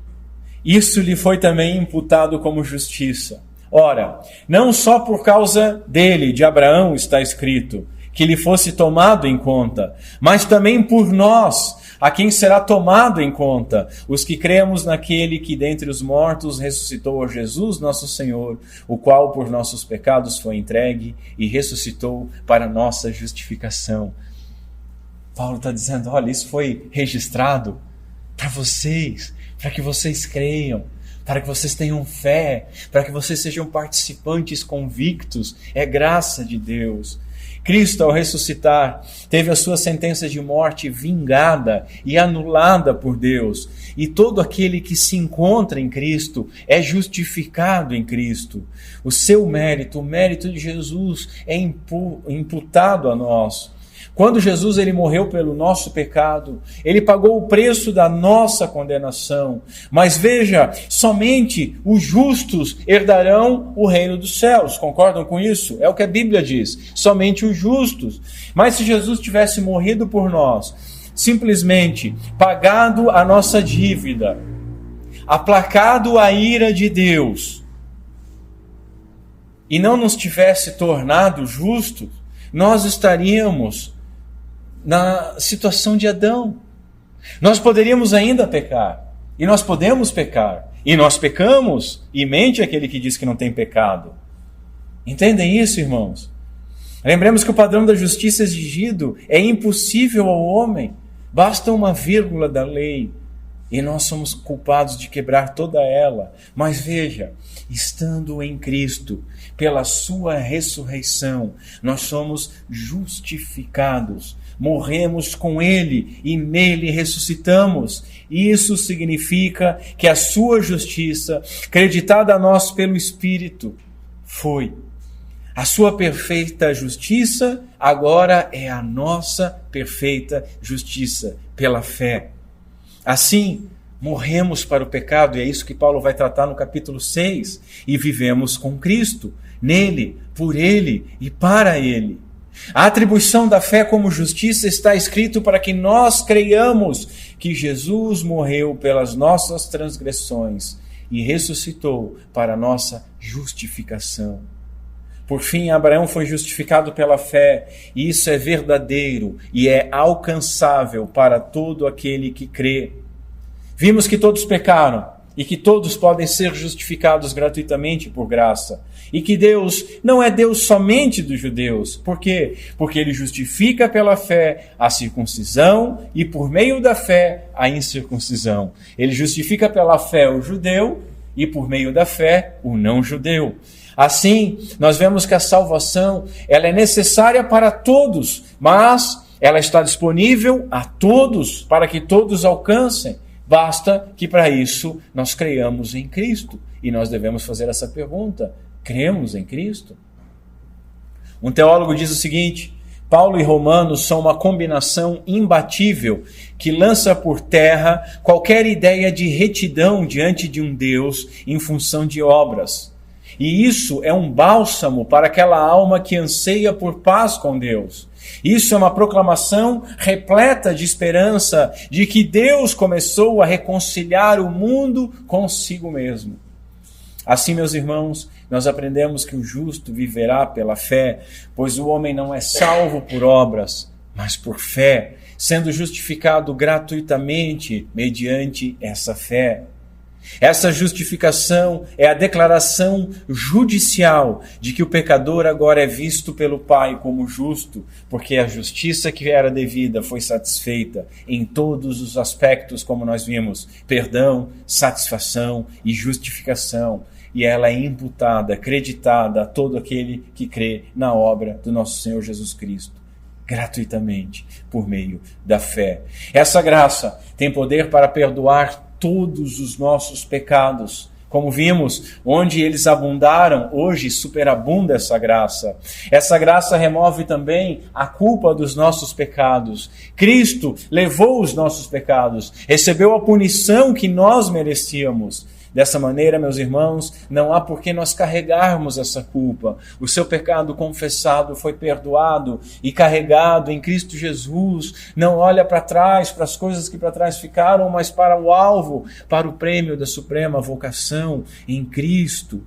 [SPEAKER 1] isso lhe foi também imputado como justiça. Ora, não só por causa dele, de Abraão, está escrito, que lhe fosse tomado em conta, mas também por nós, a quem será tomado em conta, os que cremos naquele que dentre os mortos ressuscitou a Jesus nosso Senhor, o qual por nossos pecados foi entregue e ressuscitou para nossa justificação. Paulo está dizendo, olha, isso foi registrado para vocês, para que vocês creiam, para que vocês tenham fé, para que vocês sejam participantes convictos. É graça de Deus. Cristo, ao ressuscitar, teve a sua sentença de morte vingada e anulada por Deus. E todo aquele que se encontra em Cristo é justificado em Cristo. O seu mérito, o mérito de Jesus, é imputado a nós. Quando Jesus ele morreu pelo nosso pecado, ele pagou o preço da nossa condenação. Mas veja, somente os justos herdarão o reino dos céus. Concordam com isso? É o que a Bíblia diz. Somente os justos. Mas se Jesus tivesse morrido por nós, simplesmente pagado a nossa dívida, aplacado a ira de Deus, e não nos tivesse tornado justos, nós estaríamos na situação de Adão. Nós poderíamos ainda pecar, e nós podemos pecar, e nós pecamos, e mente aquele que diz que não tem pecado. Entendem isso, irmãos? Lembremos que o padrão da justiça exigido é impossível ao homem, basta uma vírgula da lei, e nós somos culpados de quebrar toda ela. Mas veja, estando em Cristo, pela sua ressurreição, nós somos justificados. Morremos com Ele e nele ressuscitamos. Isso significa que a sua justiça, creditada a nós pelo Espírito, foi. A sua perfeita justiça agora é a nossa perfeita justiça pela fé. Assim, morremos para o pecado, e é isso que Paulo vai tratar no capítulo 6, e vivemos com Cristo, nele, por Ele e para Ele. A atribuição da fé como justiça está escrito para que nós creiamos que Jesus morreu pelas nossas transgressões e ressuscitou para a nossa justificação. Por fim, Abraão foi justificado pela fé, e isso é verdadeiro e é alcançável para todo aquele que crê. Vimos que todos pecaram e que todos podem ser justificados gratuitamente por graça. E que Deus não é Deus somente dos judeus. Por quê? Porque Ele justifica pela fé a circuncisão e por meio da fé a incircuncisão. Ele justifica pela fé o judeu e por meio da fé o não judeu. Assim, nós vemos que a salvação ela é necessária para todos, mas ela está disponível a todos, para que todos alcancem. Basta que para isso nós creiamos em Cristo. E nós devemos fazer essa pergunta: cremos em Cristo? Um teólogo diz o seguinte: Paulo e Romanos são uma combinação imbatível que lança por terra qualquer ideia de retidão diante de um Deus em função de obras. E isso é um bálsamo para aquela alma que anseia por paz com Deus. Isso é uma proclamação repleta de esperança de que Deus começou a reconciliar o mundo consigo mesmo. Assim, meus irmãos, nós aprendemos que o justo viverá pela fé, pois o homem não é salvo por obras, mas por fé, sendo justificado gratuitamente mediante essa fé. Essa justificação é a declaração judicial de que o pecador agora é visto pelo Pai como justo, porque a justiça que era devida foi satisfeita em todos os aspectos, como nós vimos: perdão, satisfação e justificação. E ela é imputada, acreditada a todo aquele que crê na obra do nosso Senhor Jesus Cristo, gratuitamente, por meio da fé. Essa graça tem poder para perdoar todos os nossos pecados. Como vimos, onde eles abundaram, hoje superabunda essa graça. Essa graça remove também a culpa dos nossos pecados. Cristo levou os nossos pecados, recebeu a punição que nós merecíamos. Dessa maneira, meus irmãos, não há por que nós carregarmos essa culpa. O seu pecado confessado foi perdoado e carregado em Cristo Jesus. Não olha para trás, para as coisas que para trás ficaram, mas para o alvo, para o prêmio da suprema vocação em Cristo.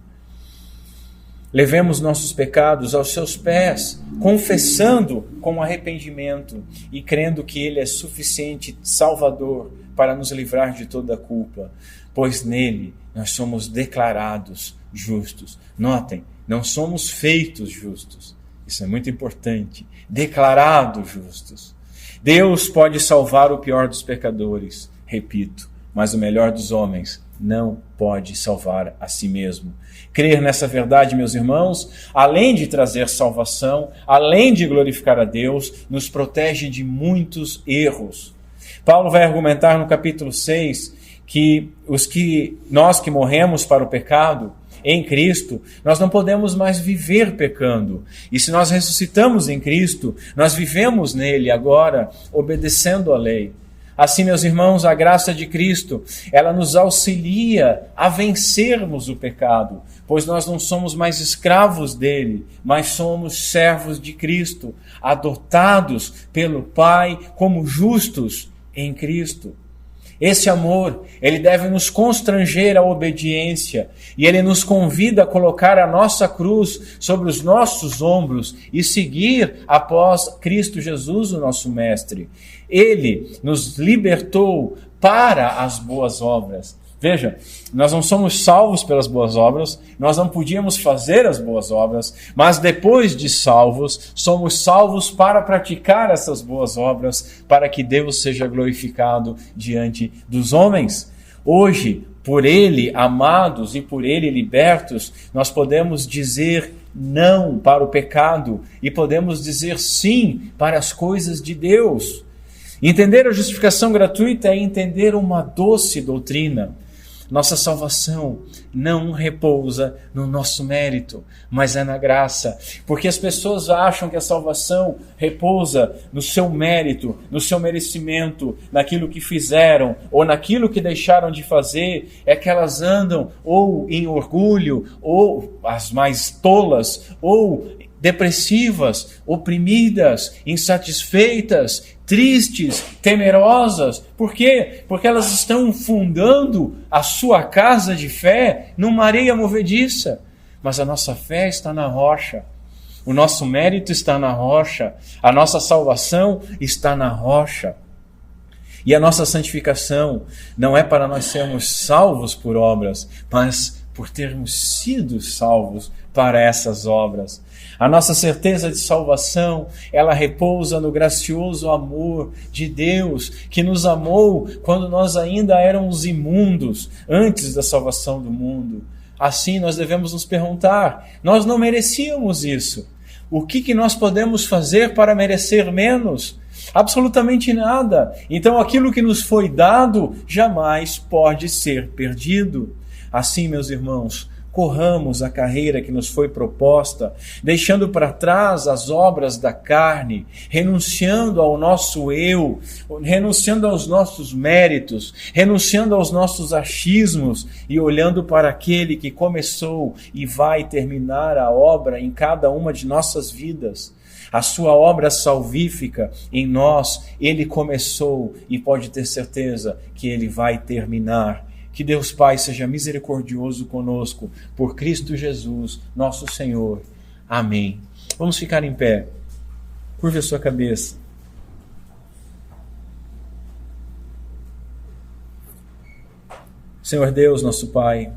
[SPEAKER 1] Levemos nossos pecados aos seus pés, confessando com arrependimento e crendo que Ele é suficiente Salvador para nos livrar de toda a culpa, pois nele nós somos declarados justos. Notem, não somos feitos justos. Isso é muito importante. Declarados justos. Deus pode salvar o pior dos pecadores, repito, mas o melhor dos homens não pode salvar a si mesmo. Crer nessa verdade, meus irmãos, além de trazer salvação, além de glorificar a Deus, nos protege de muitos erros. Paulo vai argumentar no capítulo 6 que nós que morremos para o pecado em Cristo, nós não podemos mais viver pecando. E se nós ressuscitamos em Cristo, nós vivemos nele agora, obedecendo a lei. Assim, meus irmãos, a graça de Cristo, ela nos auxilia a vencermos o pecado, pois nós não somos mais escravos dele, mas somos servos de Cristo, adotados pelo Pai como justos em Cristo. Esse amor, ele deve nos constranger à obediência e ele nos convida a colocar a nossa cruz sobre os nossos ombros e seguir após Cristo Jesus, o nosso Mestre. Ele nos libertou para as boas obras. Veja, nós não somos salvos pelas boas obras, nós não podíamos fazer as boas obras, mas depois de salvos, somos salvos para praticar essas boas obras, para que Deus seja glorificado diante dos homens. Hoje, por Ele amados e por Ele libertos, nós podemos dizer não para o pecado e podemos dizer sim para as coisas de Deus. Entender a justificação gratuita é entender uma doce doutrina. Nossa salvação não repousa no nosso mérito, mas é na graça. Porque as pessoas acham que a salvação repousa no seu mérito, no seu merecimento, naquilo que fizeram ou naquilo que deixaram de fazer. É que elas andam ou em orgulho, ou as mais tolas, ou depressivas, oprimidas, insatisfeitas, tristes, temerosas. Por quê? Porque elas estão fundando a sua casa de fé numa areia movediça. Mas a nossa fé está na rocha. O nosso mérito está na rocha. A nossa salvação está na rocha. E a nossa santificação não é para nós sermos salvos por obras, mas por termos sido salvos para essas obras. A nossa certeza de salvação, ela repousa no gracioso amor de Deus, que nos amou quando nós ainda éramos imundos, antes da salvação do mundo. Assim, nós devemos nos perguntar, nós não merecíamos isso. O que nós podemos fazer para merecer menos? Absolutamente nada. Então, aquilo que nos foi dado jamais pode ser perdido. Assim, meus irmãos, corramos a carreira que nos foi proposta, deixando para trás as obras da carne, renunciando ao nosso eu, renunciando aos nossos méritos, renunciando aos nossos achismos e olhando para aquele que começou e vai terminar a obra em cada uma de nossas vidas. A sua obra salvífica em nós, Ele começou e pode ter certeza que Ele vai terminar. Que Deus Pai seja misericordioso conosco, por Cristo Jesus, nosso Senhor. Amém. Vamos ficar em pé. Curve a sua cabeça. Senhor Deus, nosso Pai,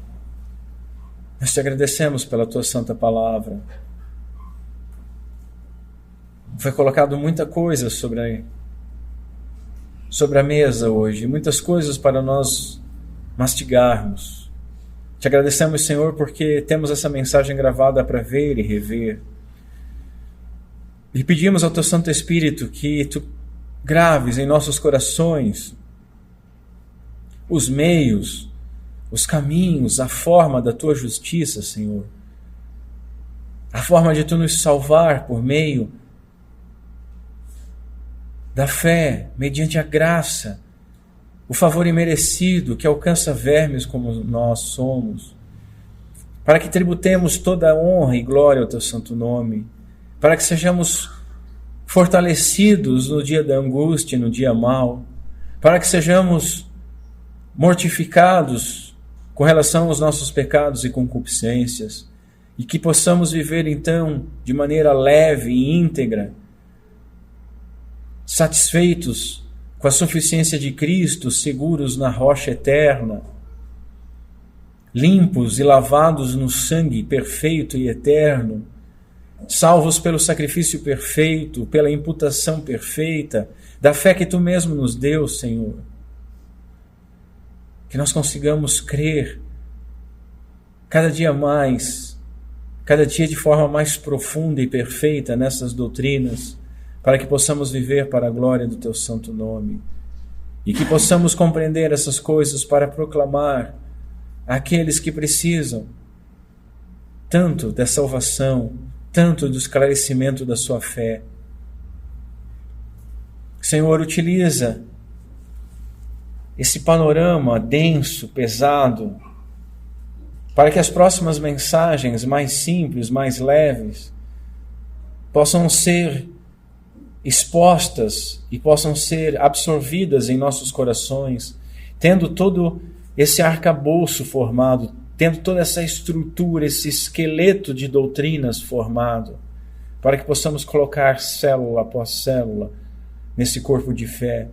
[SPEAKER 1] nós te agradecemos pela Tua santa palavra. Foi colocado muita coisa sobre a mesa hoje, muitas coisas para nós mastigarmos. Te agradecemos, Senhor, porque temos essa mensagem gravada para ver e rever. E pedimos ao Teu Santo Espírito que Tu graves em nossos corações os meios, os caminhos, a forma da Tua justiça, Senhor. A forma de Tu nos salvar por meio da fé, mediante a graça, o favor imerecido que alcança vermes como nós somos, para que tributemos toda a honra e glória ao Teu santo nome, para que sejamos fortalecidos no dia da angústia e no dia mau, para que sejamos mortificados com relação aos nossos pecados e concupiscências, e que possamos viver então de maneira leve e íntegra, satisfeitos com a suficiência de Cristo, seguros na rocha eterna, limpos e lavados no sangue perfeito e eterno, salvos pelo sacrifício perfeito, pela imputação perfeita, da fé que Tu mesmo nos deu, Senhor. Que nós consigamos crer cada dia mais, cada dia de forma mais profunda e perfeita nessas doutrinas, para que possamos viver para a glória do Teu santo nome e que possamos compreender essas coisas para proclamar àqueles que precisam tanto da salvação, tanto do esclarecimento da sua fé. Senhor, utiliza esse panorama denso, pesado, para que as próximas mensagens mais simples, mais leves, possam ser expostas e possam ser absorvidas em nossos corações, tendo todo esse arcabouço formado, tendo toda essa estrutura, esse esqueleto de doutrinas formado, para que possamos colocar célula após célula nesse corpo de fé.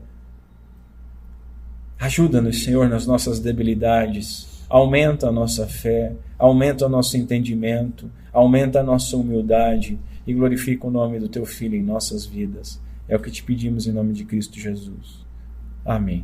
[SPEAKER 1] Ajuda-nos, Senhor, nas nossas debilidades, aumenta a nossa fé, aumenta o nosso entendimento, aumenta a nossa humildade, e glorifica o nome do Teu Filho em nossas vidas. É o que te pedimos em nome de Cristo Jesus. Amém.